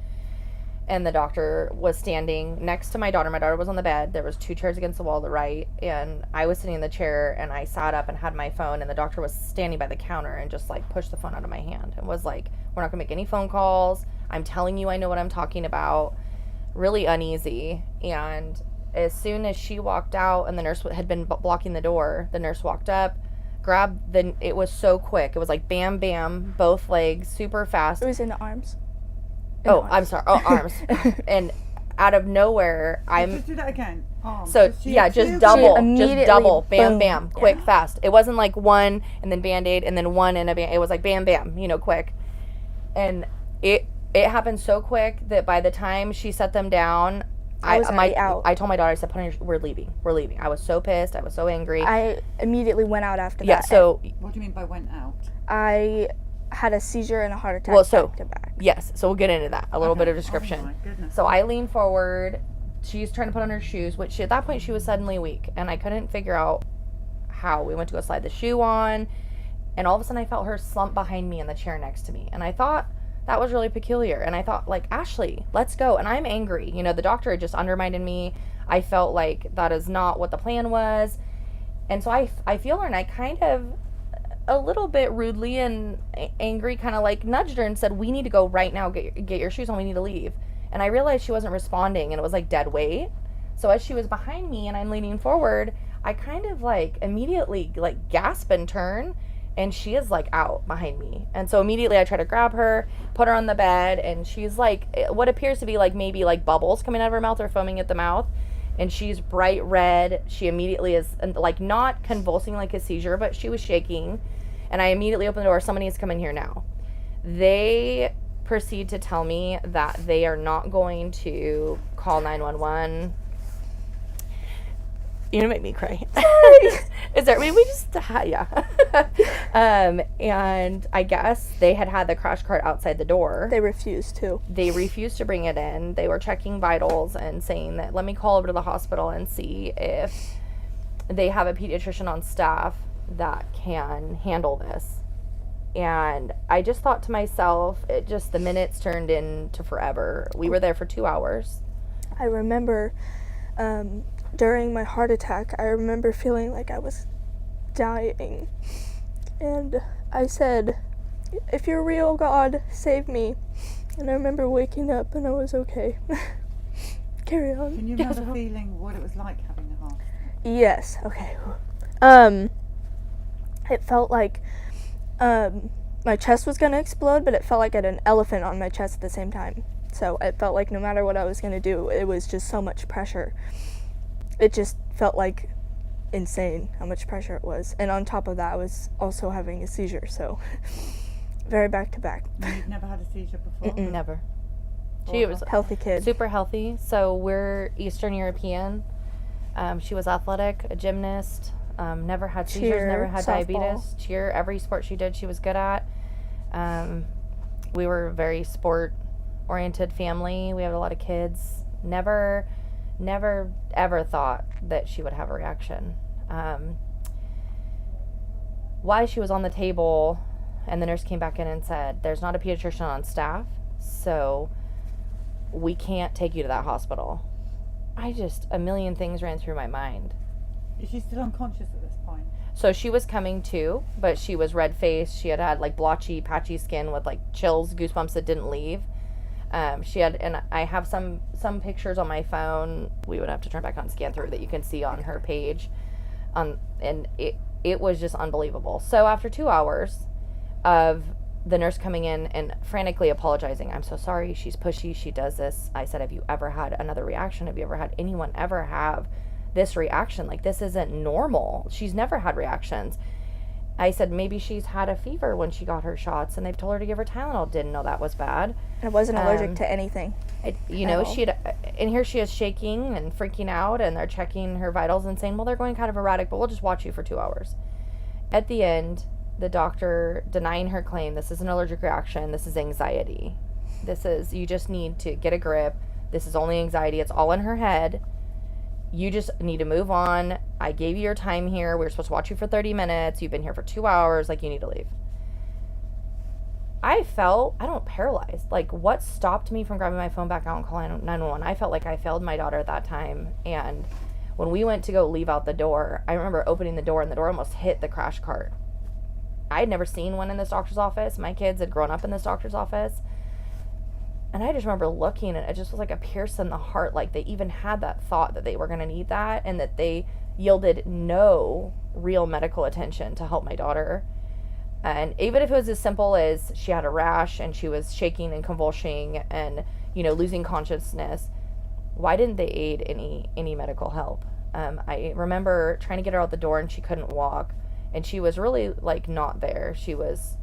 And the doctor was standing next to my daughter. My daughter was on the bed. There was 2 chairs against the wall to the right, and I was sitting in the chair, and I sat up and had my phone, and the doctor was standing by the counter and just pushed the phone out of my hand and was like, we're not gonna make any phone calls. I'm telling you I know what I'm talking about. Really uneasy. And as soon as she walked out and the nurse had been blocking the door, the nurse walked up, grabbed it was so quick. It was like bam, bam, both legs, super fast. It was in the arms. I'm sorry. Oh, arms. And out of nowhere, Just do that again. Arms. So yeah, just double, bam, boom. bam, quick, fast. It wasn't like one and then Band-Aid and then one and a Band-Aid. It was like bam, bam, quick. And it happened so quick that by the time she set them down, I was already out. I told my daughter, I said, we're leaving. I was so pissed. I was so angry. I immediately went out after that. Yeah, so. What do you mean by went out? I had a seizure and a heart attack back to back. Yes, so we'll get into that. A little bit of description. Oh my goodness. So I leaned forward. She's trying to put on her shoes, which at that point she was suddenly weak, and I couldn't figure out how. We went to go slide the shoe on, and all of a sudden I felt her slump behind me in the chair next to me, and I thought that was really peculiar. And I thought, Ashley, let's go. And I'm angry. The doctor had just undermined me. I felt like that is not what the plan was. And so I feel her, and I kind of, a little bit rudely and angry, kind of like nudged her and said, we need to go right now, get your shoes on, we need to leave. And I realized she wasn't responding, and it was like dead weight. So as she was behind me and I'm leaning forward, I kind of like immediately like gasp and turn, and she is like out behind me. And so immediately I try to grab her, put her on the bed, and she's like what appears to be like maybe like bubbles coming out of her mouth or foaming at the mouth. And she's bright red. She immediately is like not convulsing like a seizure, but she was shaking. And I immediately opened the door. Somebody needs to come in here now. They proceed to tell me that they are not going to call 911. You're gonna make me cry. Is there? I mean, we just yeah. And I guess they had the crash cart outside the door. They refused to. They refused to bring it in. They were checking vitals and saying that let me call over to the hospital and see if they have a pediatrician on staff that can handle this. And I just thought to myself, the minutes turned into forever. We were there for 2 hours. I remember during my heart attack, I remember feeling like I was dying. And I said, if you're real, God, save me. And I remember waking up and I was okay. Carry on. Can you remember feeling what it was like having a heart attack? Yes, okay. It felt like my chest was going to explode, but it felt like I had an elephant on my chest at the same time. So it felt like no matter what I was going to do, it was just so much pressure. It just felt like insane how much pressure it was. And on top of that, I was also having a seizure, so very back to back. You've never had a seizure before? Never. She was healthy kid. Super healthy. So we're Eastern European. She was athletic, a gymnast, never had seizures, Cheer, never had softball. diabetes. Cheer, every sport she did, she was good at. We were a very sport-oriented family. We had a lot of kids. Never ever thought that she would have a reaction. Why she was on the table, and the nurse came back in and said, there's not a pediatrician on staff, so we can't take you to that hospital. A million things ran through my mind. Is she still unconscious at this point? So she was coming to, but she was red-faced. She had like blotchy, patchy skin with like chills, goosebumps that didn't leave. And I have some pictures on my phone. We would have to turn back on scan through that you can see on her page. And it was just unbelievable. So after 2 hours of the nurse coming in and frantically apologizing, I'm so sorry, she's pushy, she does this. I said, have you ever had another reaction? Have you ever had anyone ever have this reaction? Like, this isn't normal. She's never had reactions. I said, maybe she's had a fever when she got her shots and they've told her to give her Tylenol. Didn't know that was bad. I wasn't allergic to anything. And here she is shaking and freaking out, and they're checking her vitals and saying, well, they're going kind of erratic, but we'll just watch you for 2 hours. At the end, the doctor denying her claim, this is an allergic reaction, this is anxiety. You just need to get a grip. This is only anxiety. It's all in her head. You just need to move on. I gave you your time here. We were supposed to watch you for 30 minutes. You've been here for 2 hours. Like, you need to leave. I felt, paralyzed. Like, what stopped me from grabbing my phone back out and calling 911? I felt like I failed my daughter at that time. And when we went to go leave out the door, I remember opening the door and the door almost hit the crash cart. I had never seen one in this doctor's office. My kids had grown up in this doctor's office. And I just remember looking, and it just was like a pierce in the heart. Like, they even had that thought that they were going to need that, and that they yielded no real medical attention to help my daughter. And even if it was as simple as she had a rash and she was shaking and convulsing and, losing consciousness, why didn't they aid any medical help? I remember trying to get her out the door, and she couldn't walk, and she was really like not there. She was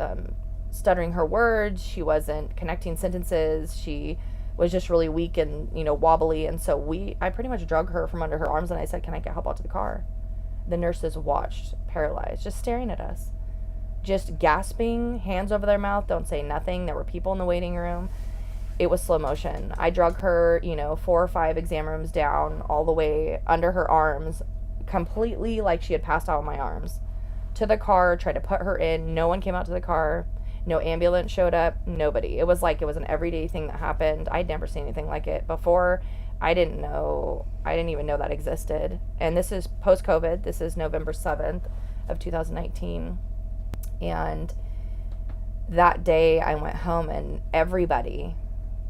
stuttering her words. She wasn't connecting sentences. She was just really weak and, wobbly. And so I pretty much drug her from under her arms, and I said, can I get help out to the car? The nurses watched, paralyzed, just staring at us, just gasping, hands over their mouth, don't say nothing. There were people in the waiting room. It was slow motion. I drug her, 4 or 5 exam rooms down, all the way under her arms, completely like she had passed out in my arms, to the car, tried to put her in. No one came out to the car. No ambulance showed up. Nobody. It was like it was an everyday thing that happened. I'd never seen anything like it before. I didn't even know that existed. And this is post-COVID. This is November 7th of 2019. And that day I went home and everybody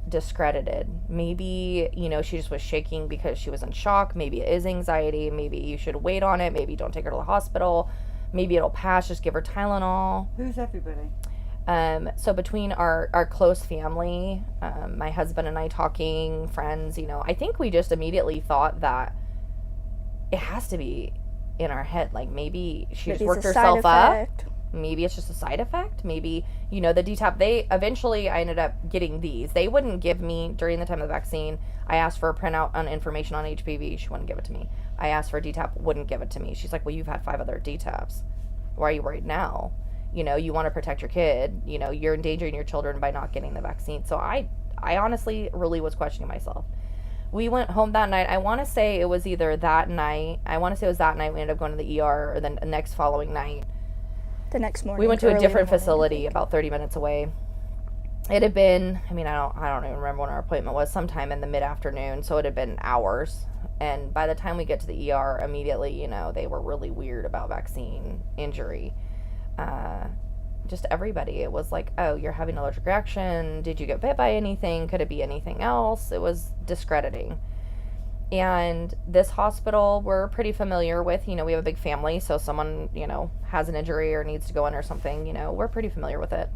discredited. Maybe, she just was shaking because she was in shock. Maybe it is anxiety. Maybe you should wait on it. Maybe don't take her to the hospital. Maybe it'll pass. Just give her Tylenol. Who's everybody? So between our close family, my husband and I talking, friends, I think we just immediately thought that it has to be in our head. Like maybe she just worked herself up. Maybe it's just a side effect. Maybe, the DTaP, I ended up getting these. They wouldn't give me, during the time of the vaccine, I asked for a printout on information on HPV. She wouldn't give it to me. I asked for a DTaP, wouldn't give it to me. She's like, well, you've had 5 other DTaPs. Why are you worried now? You want to protect your kid. You're endangering your children by not getting the vaccine. So I honestly really was questioning myself. We went home that night. I want to say it was either that night. We ended up going to the ER, or the next following night. The next morning. We went to a different facility about 30 minutes away. It had been, I don't even remember when our appointment was, sometime in the mid-afternoon, so it had been hours. And by the time we get to the ER, immediately, they were really weird about vaccine injury. Just everybody. It was like, oh, you're having an allergic reaction. Did you get bit by anything? Could it be anything else? It was discrediting. And this hospital we're pretty familiar with. We have a big family, so someone, has an injury or needs to go in or something, we're pretty familiar with it.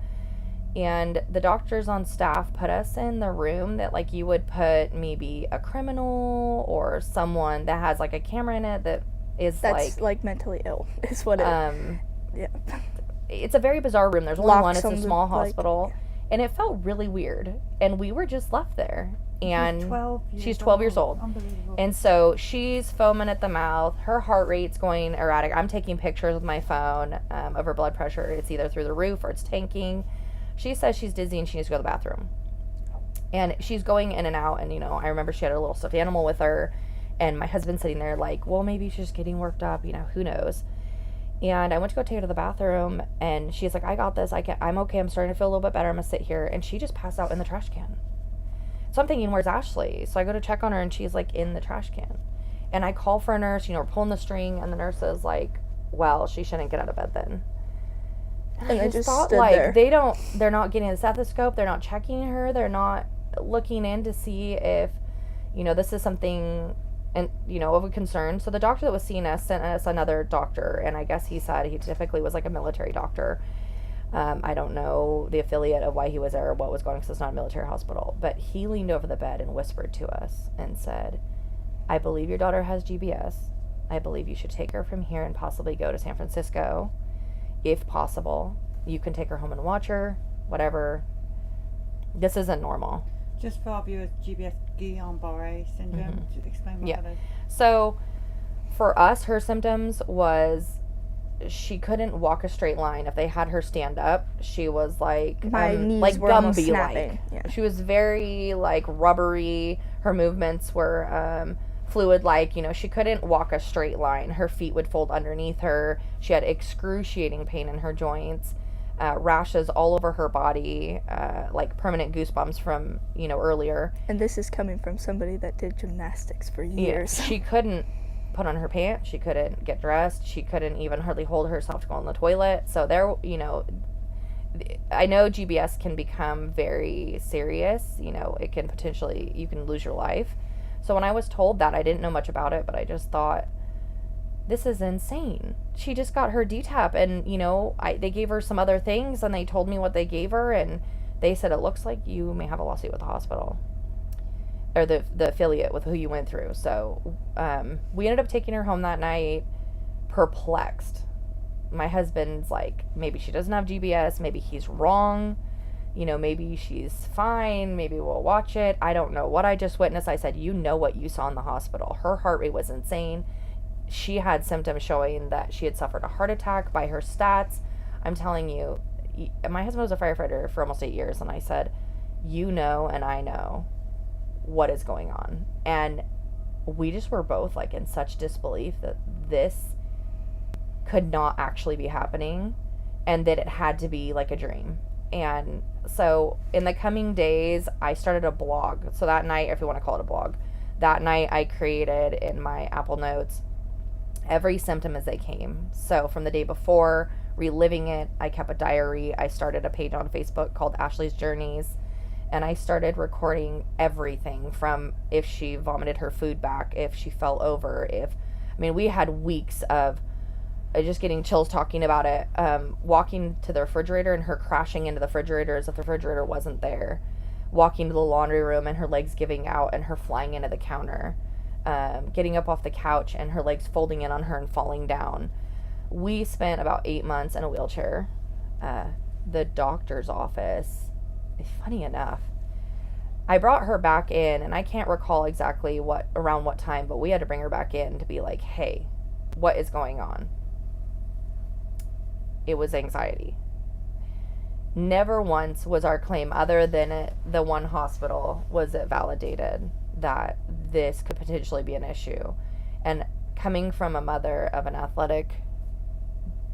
And the doctors on staff put us in the room that, like, you would put maybe a criminal or someone that has, like, a camera in it that's like mentally ill is what it yeah. It's a very bizarre room. There's only one. It's a small hospital. And it felt really weird. And we were just left there. And she's 12 years old. Unbelievable. And so she's foaming at the mouth. Her heart rate's going erratic. I'm taking pictures with my phone of her blood pressure. It's either through the roof or it's tanking. She says she's dizzy and she needs to go to the bathroom. And she's going in and out. And, I remember she had a little stuffed animal with her. And my husband's sitting there like, well, maybe she's just getting worked up. Who knows? And I went to go take her to the bathroom. And she's like, I got this. I'm okay. I'm starting to feel a little bit better. I'm going to sit here. And she just passed out in the trash can. So I'm thinking, where's Ashley? So I go to check on her, and she's, like, in the trash can. And I call for a nurse, we're pulling the string, and the nurse is like, well, she shouldn't get out of bed then. And I just thought, like, there. They're not getting the stethoscope, they're not checking her, they're not looking in to see if, this is something, and of a concern. So the doctor that was seeing us sent us another doctor, and I guess he said he typically was, like, a military doctor. I don't know the affiliate of why he was there or what was going on, because it's not a military hospital. But he leaned over the bed and whispered to us and said, I believe your daughter has GBS. I believe you should take her from here and possibly go to San Francisco. If possible, you can take her home and watch her, whatever. This isn't normal. Just for our viewers, GBS, Guillain-Barré syndrome. Mm-hmm. Explain what that is. So for us, her symptoms was she couldn't walk a straight line. If they had her stand up, she was like my knees like were Gumby snapping. like. Yeah. She was very like rubbery. Her movements were fluid like, she couldn't walk a straight line. Her feet would fold underneath her. She had excruciating pain in her joints, rashes all over her body, like permanent goosebumps from, earlier. And this is coming from somebody that did gymnastics for years. Yeah, she couldn't put on her pants, she couldn't get dressed, she couldn't even hardly hold herself to go on the toilet. So there, I know GBS can become very serious. It can potentially, you can lose your life. So when I was told that, I didn't know much about it, but I just thought, this is insane. She just got her DTaP, and they gave her some other things, and they told me what they gave her, and they said, it looks like you may have a lawsuit with the hospital. Or the affiliate with who you went through. So we ended up taking her home that night, perplexed. My husband's like, maybe she doesn't have GBS, maybe he's wrong, maybe she's fine, maybe we'll watch it. I don't know what I just witnessed. I said, what you saw in the hospital. Her heart rate was insane. She had symptoms showing that she had suffered a heart attack by her stats. I'm telling you, my husband was a firefighter for almost 8 years, and I said, and I know what is going on. And we just were both like in such disbelief that this could not actually be happening, and that it had to be like a dream. And so in the coming days, I started a blog. So that night, if you want to call it a blog, That night I created in my Apple Notes every symptom as they came. So from the day before, reliving it, I kept a diary. I started a page on Facebook called Ashley's Journeys, and I started recording everything from if she vomited her food back, if she fell over, we had weeks of just getting chills talking about it, walking to the refrigerator and her crashing into the refrigerator as if the refrigerator wasn't there, walking to the laundry room and her legs giving out and her flying into the counter, getting up off the couch and her legs folding in on her and falling down. We spent about 8 months in a wheelchair. The doctor's office, funny enough, I brought her back in, and I can't recall exactly around what time, but we had to bring her back in to be like, hey, what is going on? It was anxiety. Never once was our claim, other than the one hospital, was it validated that this could potentially be an issue. And coming from a mother of an athletic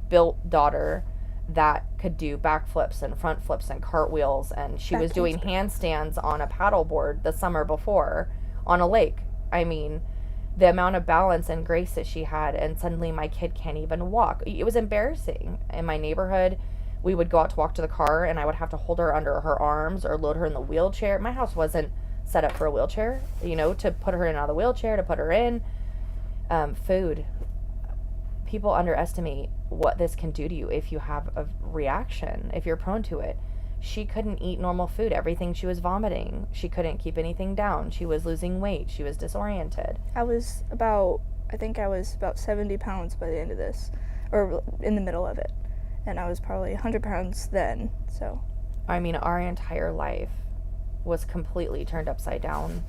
built daughter that could do backflips and front flips and cartwheels, and she was doing handstands on a paddleboard the summer before on a lake. I mean, the amount of balance and grace that she had, and suddenly my kid can't even walk. It was embarrassing. In my neighborhood, we would go out to walk to the car, and I would have to hold her under her arms or load her in the wheelchair. My house wasn't set up for a wheelchair, to put her in and out of the wheelchair, to put her in. Food. People underestimate what this can do to you if you have a reaction, if you're prone to it. She couldn't eat normal food. Everything she was vomiting. She couldn't keep anything down. She was losing weight. She was disoriented. I was about 70 pounds by the end of this, or in the middle of it. And I was probably 100 pounds then, so. Our entire life was completely turned upside down.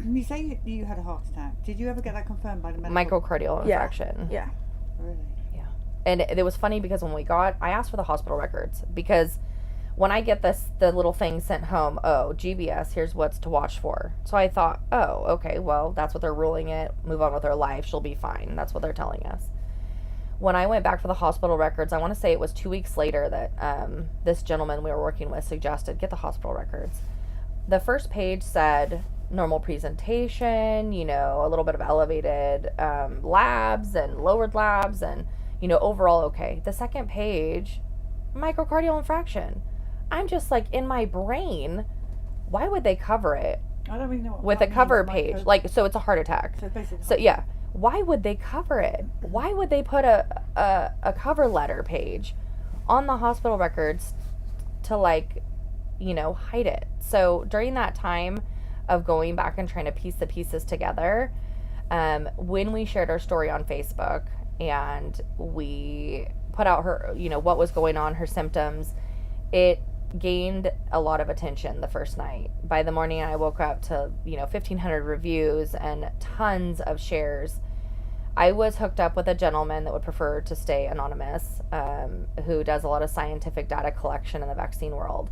You say you had a heart attack. Did you ever get that confirmed by the medical? Microcardial infarction. Yeah. Really? Yeah. And it was funny because I asked for the hospital records, because when I get the little thing sent home, GBS, here's what's to watch for. So I thought, okay, well, that's what they're ruling it. Move on with her life. She'll be fine. That's what they're telling us. When I went back for the hospital records, I want to say it was 2 weeks later that this gentleman we were working with suggested, get the hospital records. The first page said normal presentation, a little bit of elevated labs and lowered labs, and, overall okay. The second page, microcardial infarction. I'm just like, in my brain, why would they cover it? I don't really know what with that a cover means, page? So it's a heart attack. So basically. So yeah, why would they cover it? Why would they put a cover letter page on the hospital records to hide it? So during that time of going back and trying to piece the pieces together, when we shared our story on Facebook and we put out her, what was going on, her symptoms, it gained a lot of attention the first night. By the morning, I woke up to 1,500 reviews and tons of shares. I was hooked up with a gentleman that would prefer to stay anonymous, who does a lot of scientific data collection in the vaccine world.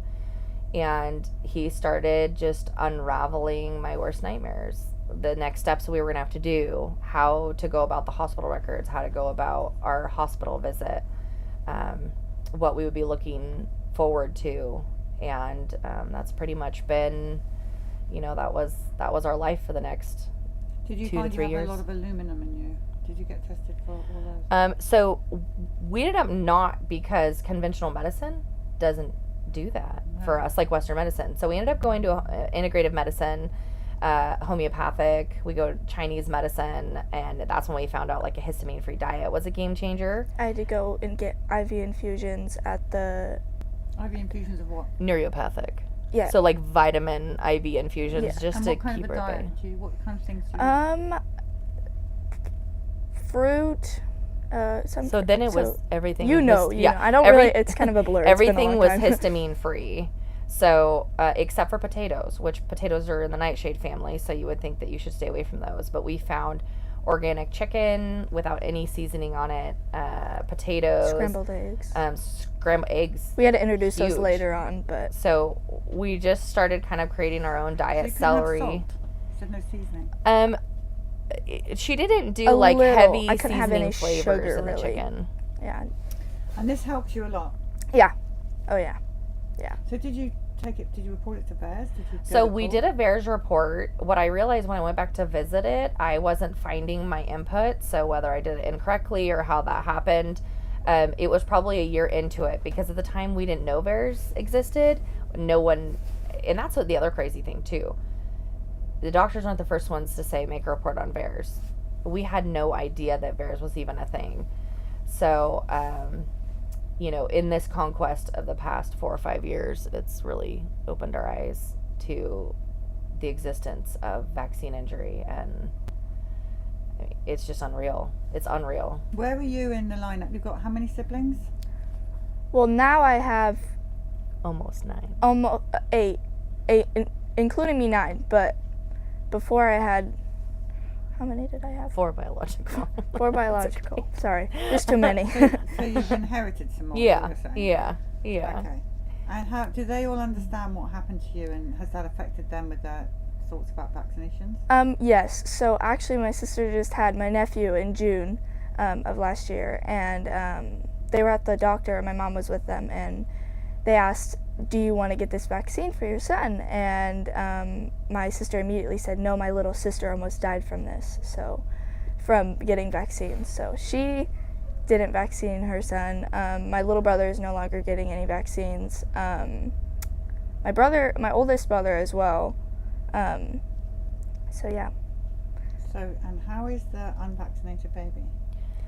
And he started just unraveling my worst nightmares. The next steps we were going to have to do, how to go about the hospital records, how to go about our hospital visit, what we would be looking forward to. And that's pretty much been, that was our life for the next 2 to 3 years. Did you find you have a lot of aluminum in you? Did you get tested for all those? So we ended up not, because conventional medicine doesn't do that for us, like Western medicine. So we ended up going to integrative medicine, homeopathic. We go to Chinese medicine, and that's when we found out a histamine-free diet was a game changer. I had to go and get IV infusions at the... IV infusions of what? Neuropathic. Yeah. So vitamin IV infusions, just and to what kind keep of a her diet okay. what kind of things do you fruit, so then it was everything. I don't really. It's kind of a blur. Everything was histamine free. So except for potatoes, which potatoes are in the nightshade family, so you would think that you should stay away from those. But we found organic chicken without any seasoning on it, potatoes, scrambled eggs. Scrambled eggs. We had to introduce those later on, but so we just started kind of creating our own diet. So celery. Have salt. So no seasoning. She didn't do a little. heavy I couldn't have any flavors sugar, in the really. chicken. Yeah. And this helps you a lot. Yeah. Oh yeah. Yeah. So did you Did you report it to VAERS? So we did a VAERS report. What I realized when I went back to visit it, I wasn't finding my input. So whether I did it incorrectly or how that happened, it was probably a year into it, because at the time we didn't know VAERS existed. No one, and that's what the other crazy thing too. The doctors aren't the first ones to say make a report on VAERS. We had no idea that VAERS was even a thing. So, you know, in this conquest of the past 4 or 5 years, it's really opened our eyes to the existence of vaccine injury, and it's just unreal. It's unreal. Where are you in the lineup? You've got how many siblings? Well, now I have Almost 9. almost eight, including me 9. But before I had, how many did I have? 4 biological. 4 biological. Sorry, there's too many. So you've inherited some more. Yeah, you're saying? yeah. Okay. And how do they all understand what happened to you, and has that affected them with their thoughts about vaccinations? Yes. So actually, my sister just had my nephew in June of last year, and they were at the doctor. My mom was with them, and they asked, "Do you want to get this vaccine for your son?" And my sister immediately said, "No, my little sister almost died from this, so from getting vaccines." So she didn't vaccine her son. My little brother is no longer getting any vaccines. My oldest brother as well. So yeah. So, and how is the unvaccinated baby?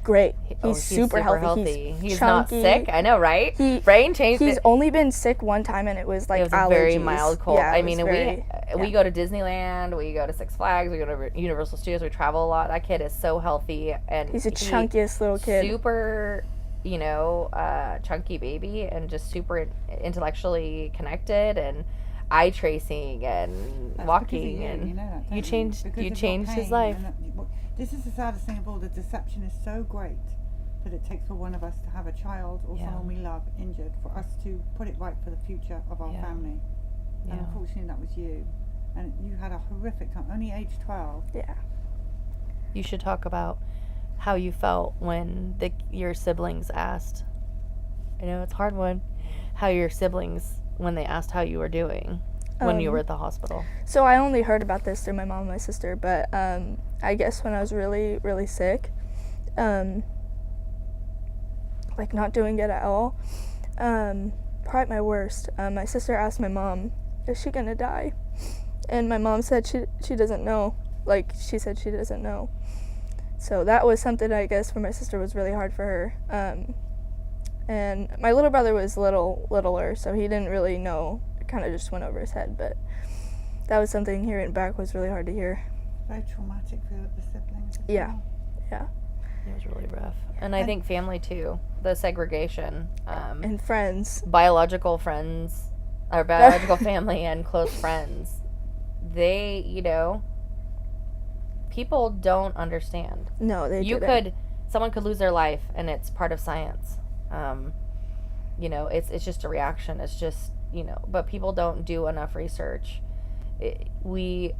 Great. Oh, He's super healthy. He's not chunky. sick. I know, right? He- Brain changed. He's only been sick one time, and it was like it was allergies. a very mild cold. Yeah, I it mean, was very- we go to Disneyland, we go to Six Flags, we go to Universal Studios, we travel a lot. That kid is so healthy, and He's the chunkiest little kid. Super, you know, chunky baby, and just super intellectually connected, and eye tracing and That's walking, because of you, and you know that, you don't changed Because you of changed your his pain, life. This is the saddest thing of all. The deception is so great that it takes for one of us to have a child or Yeah. someone we love injured, for us to put it right for the future of our Yeah. family. And Yeah. unfortunately, that was you. And you had a horrific time, only age 12. Yeah. You should talk about how you felt when your siblings asked. I know it's a hard one. How your siblings, when they asked how you were doing when you were at the hospital. So I only heard about this through my mom and my sister, but I guess when I was really, really sick, like not doing good at all, probably my worst, my sister asked my mom, "Is she gonna die?" And my mom said she doesn't know. Like, she said she doesn't know. So that was something, I guess, for my sister was really hard for her. And my little brother was littler, so he didn't really know. It kind of just went over his head, but that was something hearing it back was really hard to hear. Very traumatic for the siblings. as Yeah. well. Yeah. It was really rough. And I think family too. The segregation. And friends. Biological friends, or biological family and close friends. They, you know, people don't understand. No, they didn't. Someone could lose their life, and it's part of science. You know, it's just a reaction. It's just, you know, but people don't do enough research. We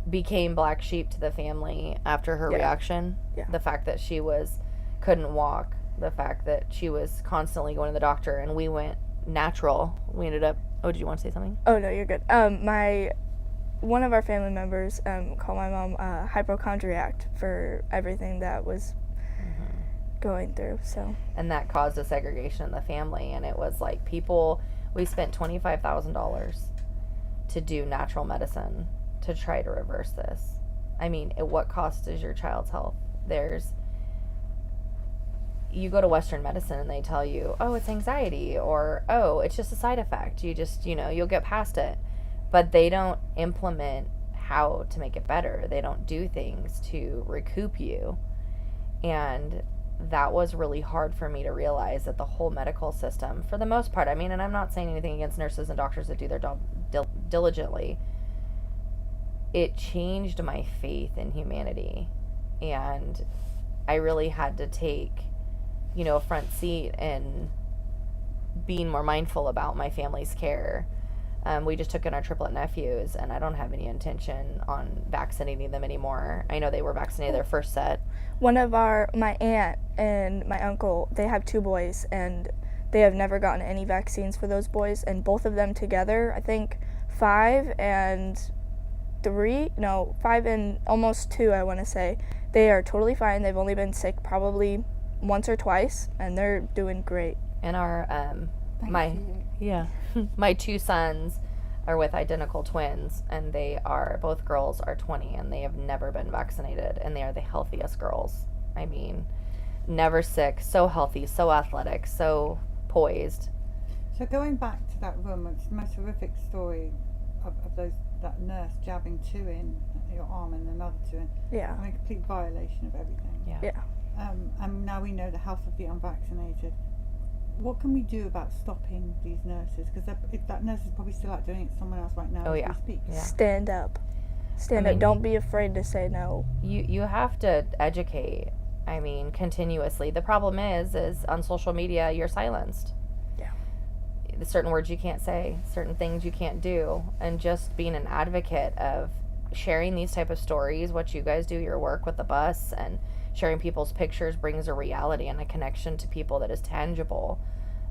became black sheep to the family after her reaction. Yeah. The fact that she couldn't walk, the fact that she was constantly going to the doctor, and we went natural. We ended up, did you want to say something? Oh, no, you're good. One of our family members called my mom a hypochondriac for everything that was going through, so. And that caused a segregation in the family, and it was like we spent $25,000 to do natural medicine to try to reverse this. I mean, at what cost is your child's health? You go to Western medicine and they tell you, oh, it's anxiety, or, oh, it's just a side effect. You just, you know, you'll get past it. But they don't implement how to make it better. They don't do things to recoup you. And that was really hard for me to realize, that the whole medical system, for the most part, I mean, and I'm not saying anything against nurses and doctors that do their job diligently, it changed my faith in humanity. And I really had to take, you know, a front seat in being more mindful about my family's care. We just took in our triplet nephews, and I don't have any intention on vaccinating them anymore. I know they were vaccinated their first set. One of my aunt and my uncle, they have 2 boys, and they have never gotten any vaccines for those boys, and both of them together, I think 5 and almost 2, I want to say, they are totally fine. They've only been sick probably once or twice, and they're doing great. And our my 2 sons are with identical twins, and both girls are 20, and they have never been vaccinated, and they are the healthiest girls. I mean, never sick, so healthy, so athletic, so poised. So going back to that room, it's the most horrific story of that nurse jabbing 2 in your arm and another 2 in. Yeah. I mean, complete violation of everything. Yeah. And now we know the health of the unvaccinated. What can we do about stopping these nurses? Because that nurse is probably still out doing it to someone else right now as we speak. Yeah. Stand up. Stand up. Don't be afraid to say no. You have to educate. I mean, continuously. The problem is on social media, you're silenced. Yeah. There's certain words you can't say, certain things you can't do, and just being an advocate of sharing these type of stories, what you guys do, your work with the bus, and sharing people's pictures brings a reality and a connection to people that is tangible,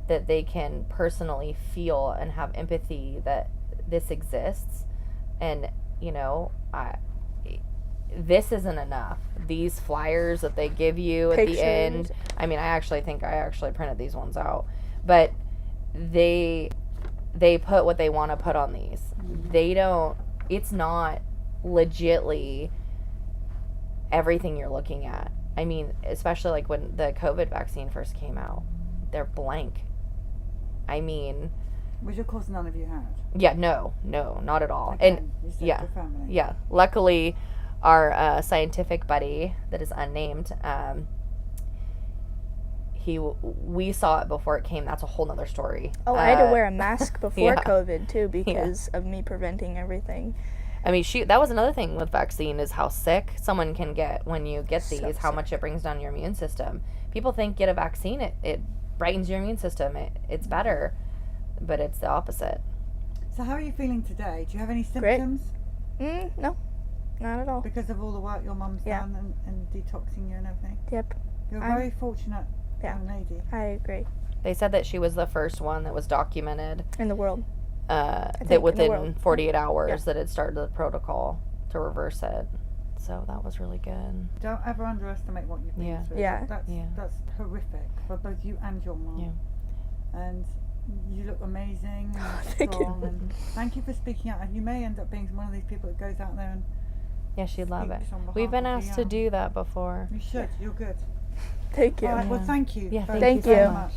that they can personally feel and have empathy that this exists. And, this isn't enough. These flyers that they give you at the end, I mean, I think I printed these ones out, but they put what they want to put on these. It's not legitly everything you're looking at. I mean, especially like when the COVID vaccine first came out, they're blank. I mean, which of course none of you had. Yeah, no, not at all. Again, and luckily our scientific buddy that is unnamed, we saw it before it came. That's a whole nother story. I had to wear a mask before COVID too, because of me preventing everything. I mean, that was another thing with vaccine, is how sick someone can get when you get these, how much it brings down your immune system. People think get a vaccine, it brightens your immune system, it's better, but it's the opposite. So how are you feeling today? Do you have any symptoms? No, not at all. Because of all the work your mum's done and detoxing you and everything? Yep. You're a very fortunate young lady. I agree. They said that she was the first one that was documented in the world. That within 48 hours that it started the protocol to reverse it. So that was really good. Don't ever underestimate what you've been through. That's horrific for both you and your mum. Yeah. And you look amazing and Thank strong. you. And thank you for speaking out. And you may end up being one of these people that goes out there and she'd love it. on We've been behalf of asked to do that before. You should. You're good. Thank you. All right, well, thank you. Yeah, very thank very you. much.